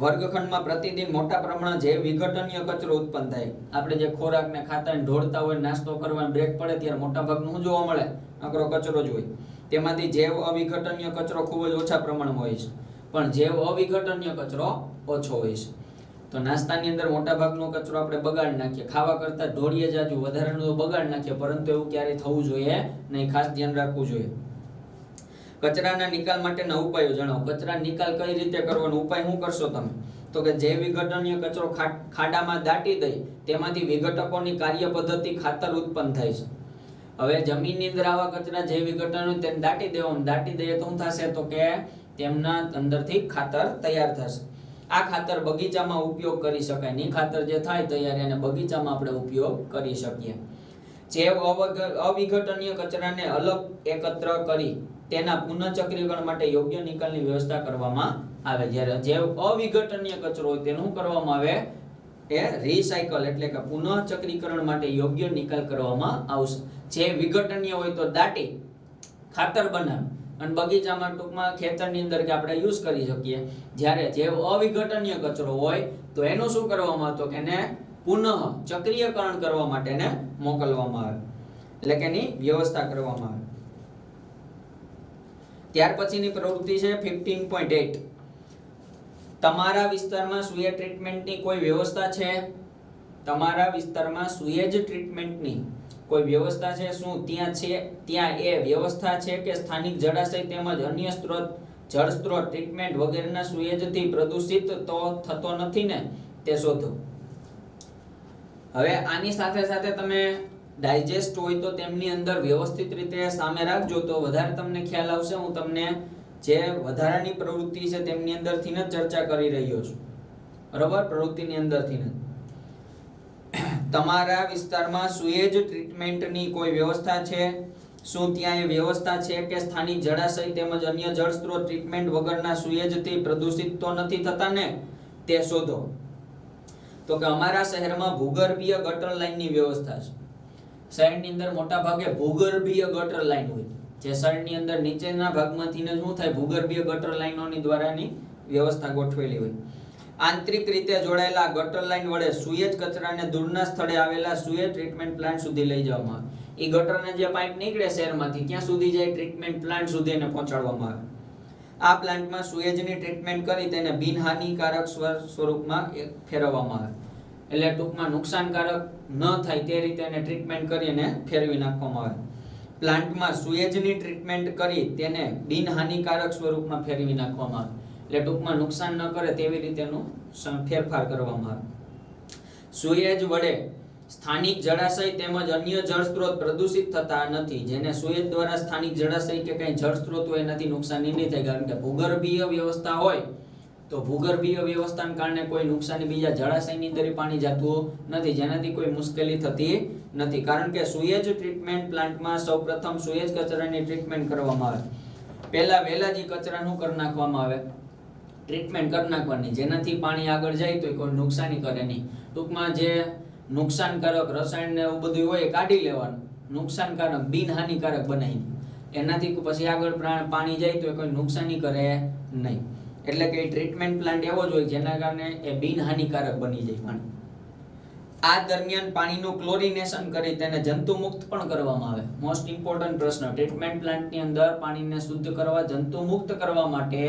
A: વર્ગખંડમાં પ્રતિદિન મોટા પ્રમાણમાં જૈવ વિઘટનીય કચરો ઉત્પન્ન થાય. આપણે જે ખોરાકને ખાતાને ઢોળતા હોય, નાસ્તો કરવાનો બ્રેક પડે ત્યારે મોટા ભાગનું શું જોવા મળે? નકરો કચરો જ હોય. તેમાંથી જૈવ અવિઘટનીય કચરો ખૂબ જ ઓછા પ્રમાણમાં હોય છે, પણ જૈવ અવિઘટનીય કચરો ઓછો હોય છે. તો નાસ્તાની અંદર મોટા ભાગનો કચરો આપણે બગાડી નાખીએ. ખાવા કરતા ઢોળીએ જાજુ, વધારાનું તો બગાડી નાખીએ, પરંતુ એવું ક્યારેય થવું જોઈએ નહીં. ખાસ ધ્યાન રાખવું જોઈએ. કચરાના નિકાલ માટેના ઉપાયો જણાવો. કચરાનો નિકાલ કઈ રીતે કરવાનો? ઉપાય શું કરશો તમે? તો કે જૈવ વિઘટનીય કચરો ખાડામાં દાટી દઈ તેમાંથી વિઘટકોની કાર્ય પદ્ધતિ ખાતર ઉત્પન્ન થાય છે. હવે જમીનની અંદર આવા કચરા જૈવ વિઘટન તેને દાટી દેવાનું. દાટી દઈએ તો શું થશે? તો કે તેમના અંદરથી ખાતર તૈયાર થશે. આ ખાતર બગીચામાં ઉપયોગ કરી શકાય. ની ખાતર જે થાય તૈયાર, એને બગીચામાં આપણે ઉપયોગ કરી શકીએ. જૈવ અવિઘટનીય કચરાને અલગ એકત્ર કરી તેના પુનઃચક્રીકરણ માટે યોગ્ય નિકાલની વ્યવસ્થા કરવામાં આવે. જ્યારે જૈવ અવિઘટનીય કચરો હોય તેનું કરવામાં આવે એ રિસાયકલ એટલે કે પુનઃચક્રીકરણ માટે યોગ્ય નિકાલ કરવામાં આવશે. જે વિઘટનીય હોય તો દાટી ખાતર બનાવે અને બગીચામાં ટૂંકમાં ખેતરની અંદર કે આપણે યુઝ કરી શકીએ. જ્યારે જે અવિઘટનીય કચરો હોય તો એનું શું કરવામાં આવતું? કે એને પુનઃ ચક્રીયકરણ કરવા માટે એને મોકલવામાં આવે, એટલે કે એની વ્યવસ્થા કરવામાં આવે. ત્યાર પછીની પ્રવૃત્તિ છે 15.8. તમારા વિસ્તારમાં સુએજ ટ્રીટમેન્ટની કોઈ વ્યવસ્થા છે? તમારા વિસ્તારમાં સુએજ ટ્રીટમેન્ટની કોઈ વ્યવસ્થા છે? શું ત્યાં એ વ્યવસ્થા છે કે સ્થાનિક જળાશય તેમજ અન્ય જળ સ્ત્રોત ટ્રીટમેન્ટ વગેરેના સુએજથી પ્રદૂષિત તો થતો નથી ને? તે શોધો. હવે આની સાથે સાથે તમે ડાયજેસ્ટ હોય તો તેમની અંદર વ્યવસ્થિત રીતે સામે રાખજો તો વધારે તમને ખ્યાલ આવશે. હું તમને જે વધારાની પ્રવૃત્તિ છે તેમની અંદરથી જ ચર્ચા કરી રહ્યો છું, બરોબર? પ્રવૃત્તિની અંદરથી જ. તમારા વિસ્તારમાં સુએજ ટ્રીટમેન્ટની કોઈ વ્યવસ્થા છે? શું ત્યાં એ વ્યવસ્થા છે કે સ્થાનિક જળાશય તેમજ અન્ય જળ સ્ત્રોત ટ્રીટમેન્ટ વગરના સુએજથી પ્રદૂષિત તો નથી થતા ને? તે શોધો. તો કે અમારા શહેરમાં ભૂગર્ભીય ગટર લાઇનની વ્યવસ્થા છે. શહેરની અંદર મોટા ભાગે ભૂગર્ભીય ગટર લાઈન હોય, જે શહેરની અંદર નીચેના ભાગમાંથી શું થાય, ભૂગર્ભીય ગટર લાઈનોની દ્વારાની વ્યવસ્થા ગોઠવેલી હોય. આંતરિક રીતે જોડાયેલા ગટર લાઈન વડે સુએજ કચરાને દૂરના સ્થળે આવેલા સુએજ ટ્રીટમેન્ટ પ્લાન્ટ સુધી લઈ જવામાં આવે. એ ગટરના જે પાઇપ નીકળે શહેરમાંથી ક્યાં સુધી જાય, ટ્રીટમેન્ટ પ્લાન્ટ સુધી એને પહોંચાડવામાં આવે. આ પ્લાન્ટમાં સુએજની ટ્રીટમેન્ટ કરી તેને બિનહાનિકારક સ્વરૂપમાં ફેરવવામાં આવે. એટલે ટૂંકમાં નુકસાનકારક ન થાય તે રીતે એને ટ્રીટમેન્ટ કરી અને ફેરવી નાખવામાં આવે. પ્લાન્ટમાં સુએજની ટ્રીટમેન્ટ કરી તેને બિનહાનિકારક સ્વરૂપમાં ફેરવી નાખવામાં આવે. એટલે ટૂંકમાં નુકસાન ન કરે તેવી રીતેનો ફેરફાર કરવામાં આવે. સુએજ વડે સ્થાનિક જળાશય તેમજ અન્ય જળ સ્ત્રોત પ્રદૂષિત થતા નથી. જેને સુએજ દ્વારા સ્થાનિક જળાશય કે કંઈ જળ સ્ત્રોત હોય એનાથી નુકસાની નહીં થાય, કારણ કે ભૂગર્ભીય વ્યવસ્થા હોય તો ભૂગર્ભીય વ્યવસ્થાને કારણે કોઈ નુકસાની બીજા જળાશયની અંદર પાણી જતું નથી, જેનાથી કોઈ મુશ્કેલી થતી નથી. કારણ કે સુએજ ટ્રીટમેન્ટ પ્લાન્ટમાં સૌપ્રથમ સુએજ કચરાની ટ્રીટમેન્ટ કરવામાં આવે. પહેલા વહેલા જે કચરાનું કરી નાખવામાં આવે, ટ્રીટમેન્ટ કરી નાખવાની, જેનાથી પાણી આગળ જાય તો કોઈ નુકસાની કરે નહીં. ટૂંકમાં જે નુકસાનકારક રસાયણ ને એવું બધું હોય એ કાઢી લેવાનું, નુકસાનકારક બિનહાનિકારક બનાવી, એનાથી પછી આગળ પાણી જાય તો કોઈ નુકસાની કરે નહીં. એટલે કે ટ્રીટમેન્ટ પ્લાન્ટ એવો જ હોય જેના કારણે એ બિનહાનિકારક બની જાય પાણી. આ દરમિયાન પાણીનું ક્લોરિનેશન કરી તેને જંતુમુક્ત પણ કરવામાં આવે. મોસ્ટ ઇમ્પોર્ટન્ટ પ્રશ્ન, ટ્રીટમેન્ટ પ્લાન્ટની અંદર પાણીને શુદ્ધ કરવા, જંતુમુક્ત કરવા માટે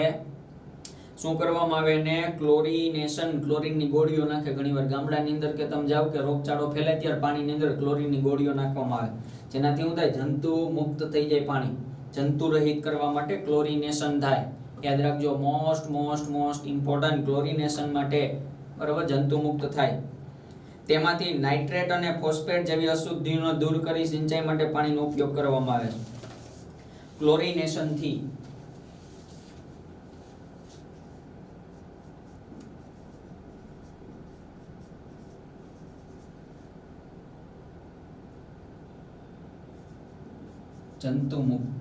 A: શું કરવામાં આવે ને, ક્લોરિનેશન. ક્લોરીનની ગોળીઓ નાખે. ઘણીવાર ગામડાની અંદર કે તમે જાવ કે રોગચાળો ફેલાય ત્યારે પાણીની અંદર ક્લોરીનની ગોળીઓ નાખવામાં આવે, જેનાથી શું થાય, જંતુ મુક્ત થઈ જાય પાણી. જંતુ રહિત કરવા માટે ક્લોરિનેશન થાય. યાદ રાખજો, મોસ્ટ ઇમ્પોર્ટન્ટ, ક્લોરિનેશન માટે, બરાબર, જંતુ મુક્ત થાય. તેમાંથી નાઇટ્રેટ અને ફોસ્ફેટ જેવી અશુદ્ધિઓને દૂર કરી સિંચાઈ માટે પાણીનો ઉપયોગ કરવામાં આવે છે. ક્લોરિનેશનથી જંતુ મુક્ત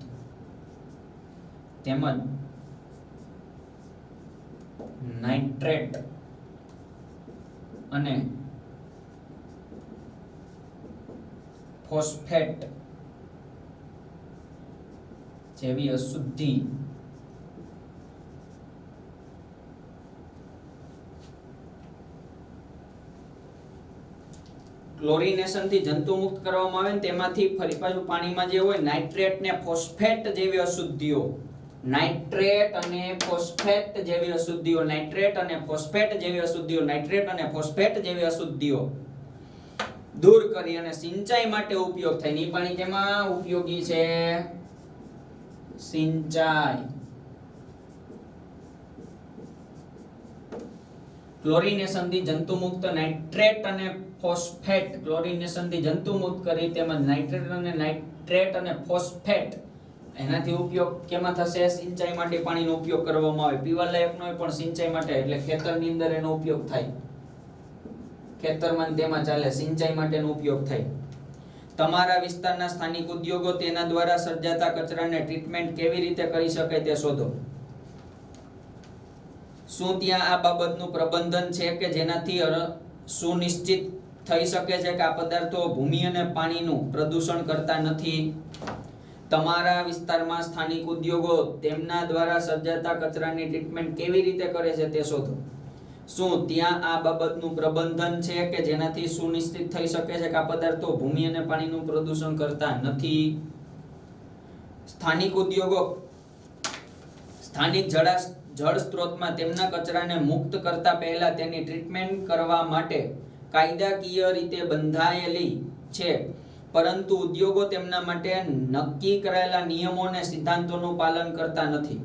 A: તેમજ નાઇટ્રેટ અને ફોસ્ફેટ જેવી અશુદ્ધિ ક્લોરિનેશન થી જંતુ મુક્ત કરવામાં આવે ને તેમાંથી ફરી પાછું પાણીમાં જે હોય નાઇટ્રેટ ને ફોસ્ફેટ જેવી અશુદ્ધિઓ, નાઇટ્રેટ અને ફોસ્ફેટ જેવી અશુદ્ધિઓ, નાઇટ્રેટ અને ફોસ્ફેટ જેવી અશુદ્ધિઓ, નાઇટ્રેટ અને ફોસ્ફેટ જેવી અશુદ્ધિઓ દૂર કરી અને સિંચાઈ માટે ઉપયોગ થાય. ની પાણી કેમાં ઉપયોગી છે? સિંચાઈ. ક્લોરિનેશન થી જંતુ મુક્ત નાઇટ્રેટ અને ફોસ્ફેટ, ક્લોરિનેશન થી જંતુ મુક્ત કરી તેમજ નાઇટ્રેટ અને ફોસ્ફેટ એનાથી ઉપયોગ કેમાં થશે? સિંચાઈ માટે પાણીનો ઉપયોગ કરવામાં આવે. પીવાલાયકનો પણ સિંચાઈ માટે, એટલે ખેતરની અંદર એનો ઉપયોગ થાય, ખેતરમાં તેમાં ચાલે, સિંચાઈ માટેનો ઉપયોગ થાય. તમારા વિસ્તારના સ્થાનિક ઉદ્યોગો તેના દ્વારા સર્જાતા કચરાને ટ્રીટમેન્ટ કેવી રીતે કરી શકાય તે શોધો. શું ત્યાં આ બાબતનું પ્રબંધન છે કે જેનાથી સુનિશ્ચિત થઈ શકે છે કે આ પદાર્થો ભૂમિ અને પાણીનું પ્રદૂષણ કરતા નથી? તમારા વિસ્તારમાં સ્થાનિક ઉદ્યોગો તેમના દ્વારા સર્જાતા કચરાની ટ્રીટમેન્ટ કેવી રીતે કરે છે તે શોધો. શું ત્યાં આ બાબતનું પ્રબંધન છે કે જેનાથી સુનિશ્ચિત થઈ શકે છે કે આ પદાર્થો ભૂમિ અને પાણીનું પ્રદૂષણ કરતા નથી? સ્થાનિક ઉદ્યોગો સ્થાનિક જળ સ્ત્રોતમાં તેમના કચરાને મુક્ત કરતા પહેલા તેની ટ્રીટમેન્ટ કરવા માટે કાયદાકીય રીતે બંધાયેલી છે, પરંતુ ઉદ્યોગો તેમના માટે નક્કી કરાયેલા નિયમો અને સિદ્ધાંતોનું પાલન કરતા નથી.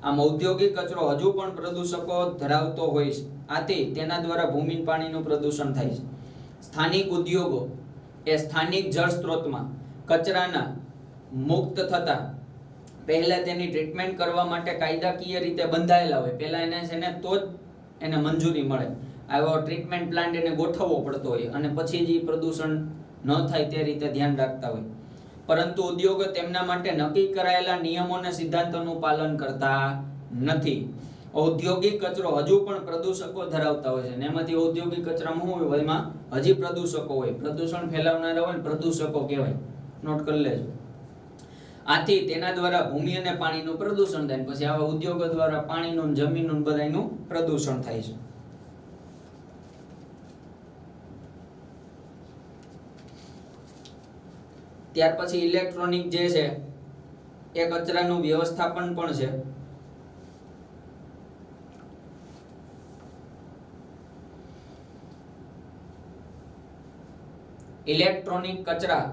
A: આમ ઔદ્યોગિક કચરો હજુ પણ પ્રદૂષકો ધરાવતો હોય છે, આથી તેના દ્વારા ભૂમિ પાણીનું પ્રદૂષણ થાય છે. સ્થાનિક ઉદ્યોગો એ સ્થાનિક જળ સ્ત્રોતમાં કચરાના મુક્ત થતા પહેલા તેની ટ્રીટમેન્ટ કરવા માટે કાયદાકીય રીતે બંધાયેલા હોય. પહેલા એને છે ને તો જ એને મંજૂરી મળે. આવો ટ્રીટમેન્ટ પ્લાન્ટ એને ગોઠવવો પડતો હોય અને પછી જ પ્રદૂષણ ન થાય તે રીતે ધ્યાન રાખતા હોય. પરંતુ ઉદ્યોગો તેમના માટે નક્કી કરાયેલા નિયમો અને સિદ્ધાંતોનું પાલન કરતા નથી. ઔદ્યોગિક કચરો હજુ પણ પ્રદૂષકો ધરાવતા હોય છે અને એમાંથી ઔદ્યોગિક કચરામાં શું હોય, એમાં હજી પ્રદૂષકો હોય, પ્રદૂષણ ફેલાવનારા હોય ને પ્રદૂષકો કહેવાય, નોટ કરી લેજો. આથી તેના દ્વારા ભૂમિ અને પાણીનું પ્રદૂષણ થાય, પછી આવા ઉદ્યોગો દ્વારા પાણીનું, જમીનનું, બધાયનું પ્રદૂષણ થાય છે. ત્યાર પછી ઇલેક્ટ્રોનિક જે છે એ કચરાનું વ્યવસ્થાપન પણ છે. ઇલેક્ટ્રોનિક કચરા,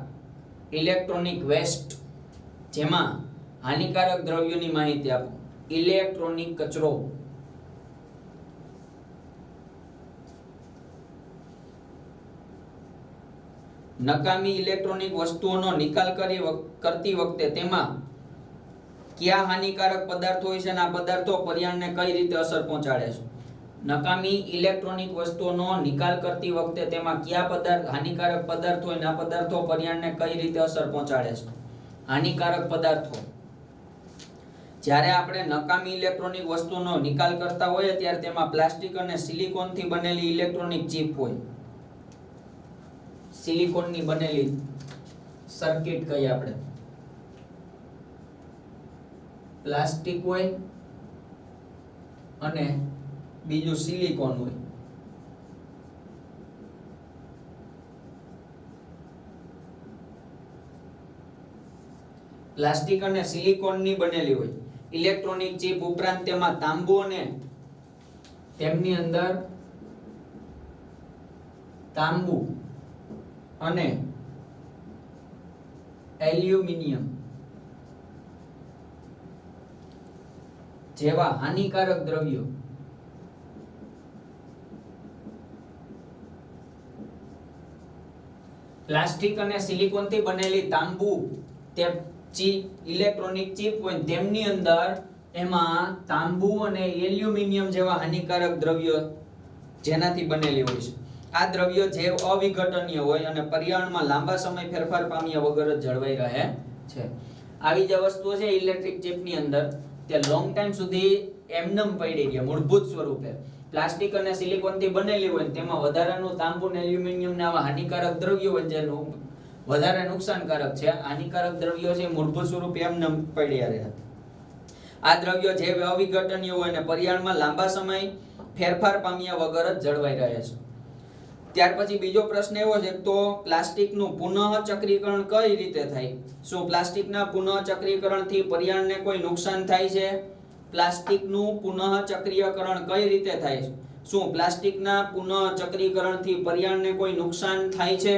A: ઇલેક્ટ્રોનિક વેસ્ટ, જેમાં હાનિકારક દ્રવ્યોની માહિતી આપો. ઇલેક્ટ્રોનિક કચરો, નકામી ઇલેક્ટ્રોનિક વસ્તુઓનો નિકાલ કરતી વખતે તેમાં કયા હાનિકારક પદાર્થો હોય છે અને આ પદાર્થો પર્યાવરણને કઈ રીતે અસર પહોંચાડે છે. નકામી ઇલેક્ટ્રોનિક વસ્તુઓનો નિકાલ કરતી વખતે તેમાં કયા હાનિકારક પદાર્થો હોય અને આ પદાર્થો પર્યાવરણને કઈ રીતે અસર પહોંચાડે છે. હાનિકારક પદાર્થો, જ્યારે આપણે નકામી ઇલેક્ટ્રોનિક વસ્તુઓનો નિકાલ કરતા હોઈએ ત્યારે તેમાં પ્લાસ્ટિક અને સિલિકોનથી બનેલી ઇલેક્ટ્રોનિક ચિપ હોય. સિલિકોનની બનેલી સર્કિટ કહીએ આપણે. પ્લાસ્ટિક હોય અને બીજું સિલિકોન હોય. પ્લાસ્ટિક અને સિલિકોનની બનેલી હોય. ઇલેક્ટ્રોનિક ચિપ ઉપરાંત તેમાં તાંબુ અને તેમની અંદર તાંબુ અને એલ્યુમિનિયમ જેવા હાનિકારક દ્રવ્યો પ્લાસ્ટિક અને સિલિકોનથી બનેલી તાંબુ તે ઇલેક્ટ્રોનિક ચિપ હોય તેમની અંદર એમાં તાંબુ અને એલ્યુમિનિયમ જેવા હાનિકારક દ્રવ્યો જેનાથી બનેલી હોય છે. આ દ્રવ્યો જૈવ અવિઘટનીય હોય અને પર્યાવરણમાં લાંબા સમય ફેરફાર પામ્યા વગર જ જળવાઈ રહે છે. આવી જે વસ્તુઓ છે ઇલેક્ટ્રિક ચિપની અંદર તે લોંગ ટાઈમ સુધી એમનેમ પડી રહે મૂળભૂત સ્વરૂપે. પ્લાસ્ટિક અને સિલિકોનથી બનેલી હોય તેમાં વધારાનું તાંબુ અને એલ્યુમિનિયમ ને આવા હાનિકારક દ્રવ્યો હોય જે વધારે નુકસાનકારક છે. હાનિકારક દ્રવ્યો છે મૂળભૂત સ્વરૂપે એમનેમ પડ્યા રહે. આ દ્રવ્યો જૈવ અવિઘટનીય હોય અને પર્યાવરણમાં લાંબા સમય ફેરફાર પામ્યા વગર જ જળવાઈ રહે છે. ત્યાર પછી બીજો પ્રશ્ન એવો છે તો પ્લાસ્ટિકનું પુનઃચક્રીકરણ કઈ રીતે થાય? શું પ્લાસ્ટિકના પુનઃચક્રીકરણથી પર્યાવરણને કોઈ નુકસાન થાય છે? પ્લાસ્ટિકનું પુનઃચક્રીકરણ કઈ રીતે થાય છે? શું પ્લાસ્ટિકના પુનઃચક્રીકરણથી પર્યાવરણને કોઈ નુકસાન થાય છે?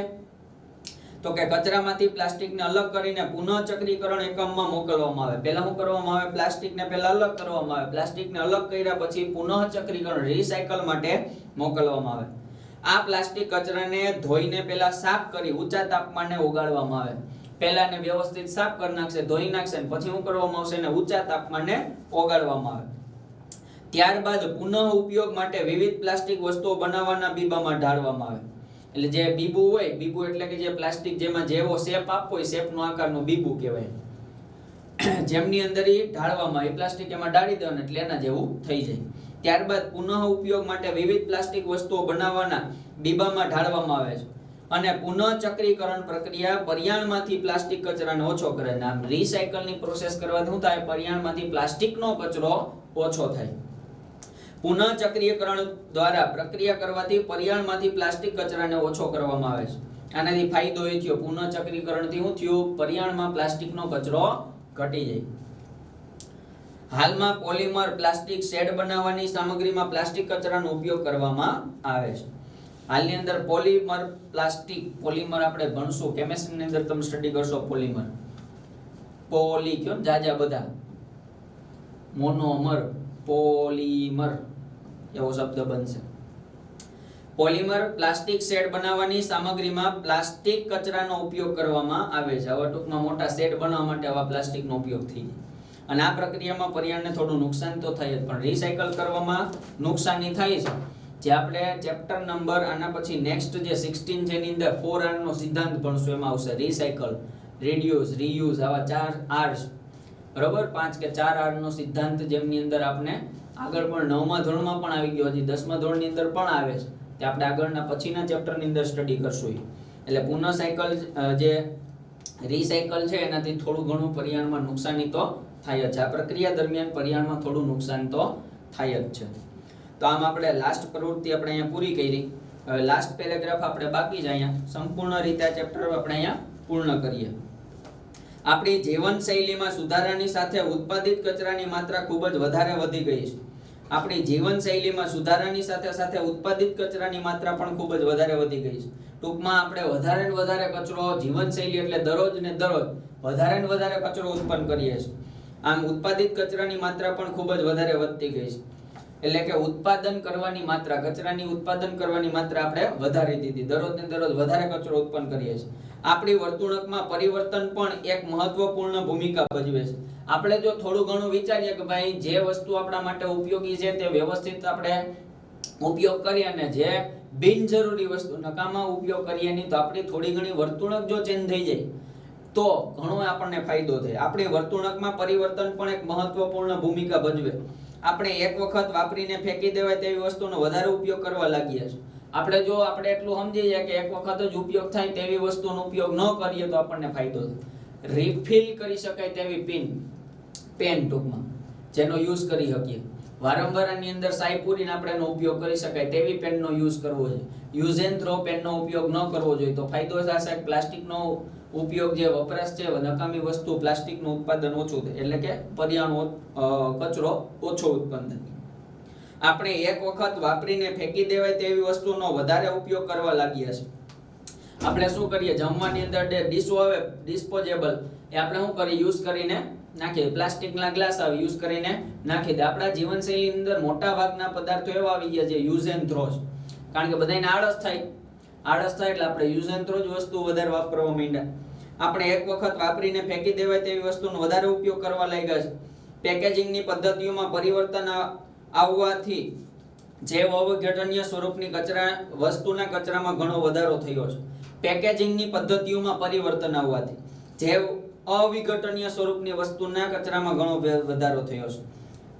A: તો કે કચરામાંથી પ્લાસ્ટિકને અલગ કરીને પુનઃચક્રીકરણ એકમમાં મોકલવામાં આવે. પહેલા શું કરવામાં આવે? પ્લાસ્ટિકને પહેલા અલગ કરવામાં આવે. પ્લાસ્ટિકને અલગ કર્યા પછી પુનઃચક્રીકરણ રિસાયકલ માટે મોકલવામાં આવે. આ પ્લાસ્ટિક કચરાને ધોઈને પહેલા સાફ કરી ઊંચા તાપમાને ઓગાળવામાં આવે. પહેલા એને વ્યવસ્થિત સાફ કરી નાખશે, ધોઈ નાખશે, પછી શું કરવામાં આવશે? એને ઊંચા તાપમાને ઓગાળવામાં આવે. ત્યારબાદ પુનઃ ઉપયોગ માટે વિવિધ પ્લાસ્ટિક વસ્તુઓ બનાવવાના બીબામાં ઢાળવામાં આવે. એટલે જે બીબુ હોય, બીબુ એટલે કે જે પ્લાસ્ટિક જેમાં જેવો શેપ આપવો હોય શેપનો આકારનો બીબુ કહેવાય. જેમની અંદર એ ઢાળવામાં આવે પ્લાસ્ટિક એમાં ઢાળી દેવાનું એટલે એના જેવું થઈ જાય. ત્યારબાદ પુનઃ ઉપયોગ માટે વિવિધ પ્લાસ્ટિક વસ્તુઓ બનાવવાના બીબામાં ઢાળવામાં આવે છે અને પુનઃચક્રીકરણ પ્રક્રિયા પર્યાવરણમાંથી પ્લાસ્ટિક કચરાને ઓછો કરે છે. આમ રિસાયકલની પ્રોસેસ કરવાથી શું થાય? પર્યાવરણમાંથી પ્લાસ્ટિકનો કચરો ઓછો થાય. પુનઃચક્રીકરણ દ્વારા પ્રક્રિયા કરવાથી પર્યાવરણમાંથી પ્લાસ્ટિક કચરાને ઓછો કરવામાં આવે છે. આનાથી ફાયદો એ થયો પુનઃચક્રીકરણથી શું થયું? પર્યાવરણમાં પ્લાસ્ટિકનો કચરો ઘટી જાય. હાલમાં પોલિમર પ્લાસ્ટિક શેડ બનાવવાની સામગ્રીમાં પ્લાસ્ટિક કચરાનો ઉપયોગ કરવામાં આવે છે. હાલની અંદર પોલિમર આપણે ભણશું કેમિસ્ટ્રીની અંદર તમે સ્ટડી કરશો પોલિમર. પોલી કયો જાજા બધા મોનોમર પોલિમર એવો શબ્દ બનશે. પોલિમર પ્લાસ્ટિક શેડ બનાવવાની સામગ્રીમાં પ્લાસ્ટિક કચરાનો ઉપયોગ કરવામાં આવે છે. હવે ટૂંકમાં મોટા શેડ બનાવવા માટે આવા પ્લાસ્ટિકનો ઉપયોગ થઈ જાય. અને આ પ્રક્રિયામાં પર્યાવરણને થોડું નુકસાન તો થાય જ પણ રિસાયકલ કરવામાં નુકસાની થાય છે. જે આપણે ચેપ્ટર નંબર આના પછી નેક્સ્ટ જે 16 છે એની અંદર 4R નો સિદ્ધાંત ભણશું. એમાં આવશે રિસાયકલ, રિડ્યુસ, રીયુઝ, આવા 4 R's બરોબર 5 કે 4R નો સિદ્ધાંત જેમની અંદર આપણે આગળ પણ 9મા ધોરણમાં પણ આવી ગયો, હજી 10મા ધોરણની અંદર પણ આવે છે, તે આપણે આગળના પછીના ચેપ્ટરની અંદર સ્ટડી કરશું. એટલે પુનઃ સાયકલ જે રીસાયકલ છે એનાથી થોડું ઘણું પર્યાવરણમાં નુકસાની તો થાય જ છે. આ પ્રક્રિયા દરમિયાન પર્યાવરણમાં થોડું નુકસાન તો થાય જ છે. તો આમ આપણે લાસ્ટ પ્રવૃત્તિ આપણે અહીંયા પૂરી કરી. હવે લાસ્ટ પેરેગ્રાફ આપણે બાકી છે, અહીંયા સંપૂર્ણ રીતે આ ચેપ્ટર આપણે અહીંયા પૂર્ણ કરીએ. આપણી જીવનશૈલીમાં સુધારાની સાથે ઉત્પાદિત કચરાની માત્રા ખૂબ જ વધારે વધી ગઈ છે. આપણી જીવનશૈલીમાં સુધારાની સાથે સાથે ઉત્પાદિત કચરાની માત્રા પણ ખૂબ જ વધારે વધી ગઈ છે. ટૂંકમાં આપણે વધારે ને વધારે કચરો, જીવનશૈલી એટલે દરરોજ ને દરરોજ વધારે ને વધારે કચરો ઉત્પન્ન કરીએ છીએ. આમ ઉત્પાદિત કચરાની માત્રા પણ ખૂબ જ વધારે વધતી ગઈ છે. એટલે કે ઉત્પાદન કરવાની માત્રા, કચરાની ઉત્પાદન કરવાની માત્રા આપણે વધારી દીધી. દરરોજ ને દરરોજ વધારે કચરો ઉત્પન્ન કરીએ છીએ. આપણી વર્તણૂકમાં પરિવર્તન પણ એક મહત્વપૂર્ણ ભૂમિકા ભજવે છે. આપણે જો થોડું ઘણું વિચારીએ કે ભાઈ જે વસ્તુ આપણા માટે ઉપયોગી છે તે વ્યવસ્થિત આપણે ઉપયોગ કરીએ, અને જે બિનજરૂરી વસ્તુ નકામા ઉપયોગ કરીએ નહીં, તો આપણી થોડી ઘણી વર્તણૂક જો ચેન્જ થઈ જાય તો ઘણો આપણને ફાયદો થાય. આપણી વર્તણૂકમાં પરિવર્તન પણ એક મહત્વપૂર્ણ ભૂમિકા ભજવે. આપણે એક વખત વાપરીને ફેંકી દેવાય તેવી વસ્તુનો વધારે ઉપયોગ કરવા લાગીએ છીએ. આપણે એટલું સમજી જાય કે એક વખત જ ઉપયોગ થાય તેવી વસ્તુનો ઉપયોગ ન કરીએ તો આપણને ફાયદો થાય. રિફિલ કરી શકાય તેવી પેન ટૂંકમાં જેનો યુઝ કરી શકીએ. વારંવાર આની અંદર સાઈ પૂરીને આપણે એનો ઉપયોગ કરી શકાય તેવી પેનનો યુઝ કરવો જોઈએ. યુઝ એન્ડ થ્રો પેનનો ઉપયોગ ન કરવો જોઈએ. તો ફાયદો થશે પ્લાસ્ટિકનો ઉપયોગ જે વપરાશ છે, નકામી વસ્તુ પ્લાસ્ટિકનું ઉત્પાદન ઓછું થાય, એટલે કે પર્યાવરણ કચરો ઓછો ઉત્પન્ન થાય. આપણે એક વખત વાપરીને ફેંકી દેવાય તેવી વસ્તુનો વધારે ઉપયોગ કરવા લાગ્યા છે. આપણે શું કરીએ, જમવાની અંદર ડીશો આવે ડિસ્પોઝેબલ, એ આપણે શું કરીએ, યુઝ કરીને નાખીએ. પ્લાસ્ટિકના ગ્લાસ આવે, યુઝ કરીને નાખી દે. આપણા જીવનશૈલીની અંદર મોટા ભાગના પદાર્થો એવા આવી ગયા છે યુઝ એન્ડ થ્રો, કારણ કે બધાને આળસ થાય એટલે આપણે યુઝ એન્ડ થ્રો જ વસ્તુ વધારે વાપરવા માંડ્યા. આપણે એક વખત વાપરીને ફેંકી દેવાય તેવી વસ્તુનો વધારે ઉપયોગ કરવા લાગ્યા છે. પેકેજિંગની પદ્ધતિઓમાં પરિવર્તન આવવાથી જૈવ અવિઘટનીય સ્વરૂપની વસ્તુના કચરામાં ઘણો વધારો થયો છે. પેકેજિંગની પદ્ધતિઓમાં પરિવર્તન આવવાથી જૈવ અવિઘટનીય સ્વરૂપની વસ્તુના કચરામાં ઘણો વધારો થયો છે.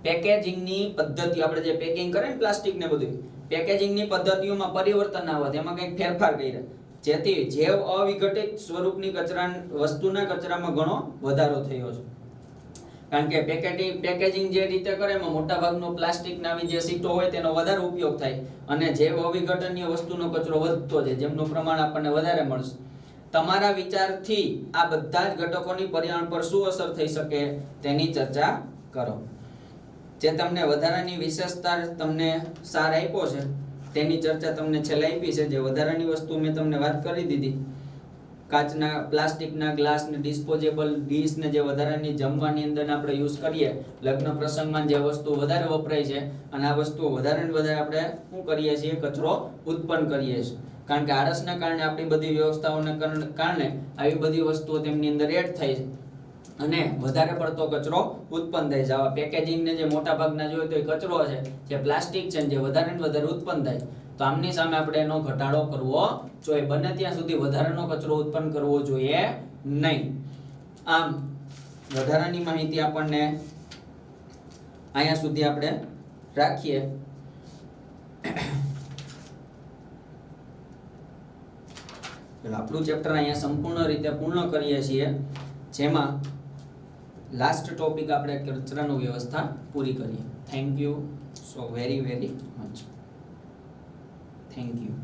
A: પેકેજિંગની પદ્ધતિ, આપણે જે પેકિંગ કરે ને પ્લાસ્ટિક ને બધું, પેકેજિંગની પદ્ધતિઓમાં પરિવર્તન આવવાથી એમાં કંઈક ફેરફાર કર્યા, જેથી જૈવ અવિઘટિત સ્વરૂપની વસ્તુના કચરામાં ઘણો વધારો થયો છે. કારણ કે પેકેજિંગ જે રીતે કરે એમાં મોટા ભાગનો પ્લાસ્ટિકના જે સીટો હોય તેનો વધારે ઉપયોગ થાય, અને જૈવ અવિઘટનીય વસ્તુનો કચરો વધતો જાય, જેમનું પ્રમાણ આપણને વધારે મળશે. તમારા વિચારથી આ બધા જ ઘટકોની પર્યાવરણ પર શું અસર થઈ શકે તેની ચર્ચા કરો. જે તમને વધારાની વિશેષતા તમને સાર આપ્યો છે તેની ચર્ચા તમને છેલ્લે આપી છે. જે વધારાની વસ્તુ મેં તમને વાત કરી દીધી, કાચના, પ્લાસ્ટિકના ગ્લાસ ને ડિસ્પોઝેબલ ડીશ ને જે વધારાની જમવાની અંદર આપણે યુઝ કરીએ, લગ્ન પ્રસંગમાં જે વસ્તુ વધારે વપરાય છે, અને આ વસ્તુ વધારે ને વધારે આપણે શું કરીએ છીએ, કચરો ઉત્પન્ન કરીએ છીએ. કારણ કે આળસના કારણે આપણી બધી વ્યવસ્થાઓને કારણે આવી બધી વસ્તુઓ તેમની અંદર એડ થાય છે અને વધારે પડતો કચરો ઉત્પન્ન થાય છે. આવા પેકેજિંગને જે મોટા ભાગના જોઈએ તો એ કચરો છે, જે પ્લાસ્ટિક છે, જે વધારે ને વધારે ઉત્પન્ન થાય, તો આમની સામે આપણે એનો ઘટાડો કરવો જોઈએ. બને ત્યાં સુધી વધારાનો કચરો ઉત્પન્ન કરવો જોઈએ નહીં. આમ વધારાની માહિતી આપણને અહીંયા સુધી આપણે રાખીએ. આપણું ચેપ્ટર અહીંયા સંપૂર્ણ રીતે પૂર્ણ કરીએ છીએ, જેમાં લાસ્ટ ટોપિક આપણે કચરાની વ્યવસ્થા પૂરી કરીએ. Thank you so very much. Thank you.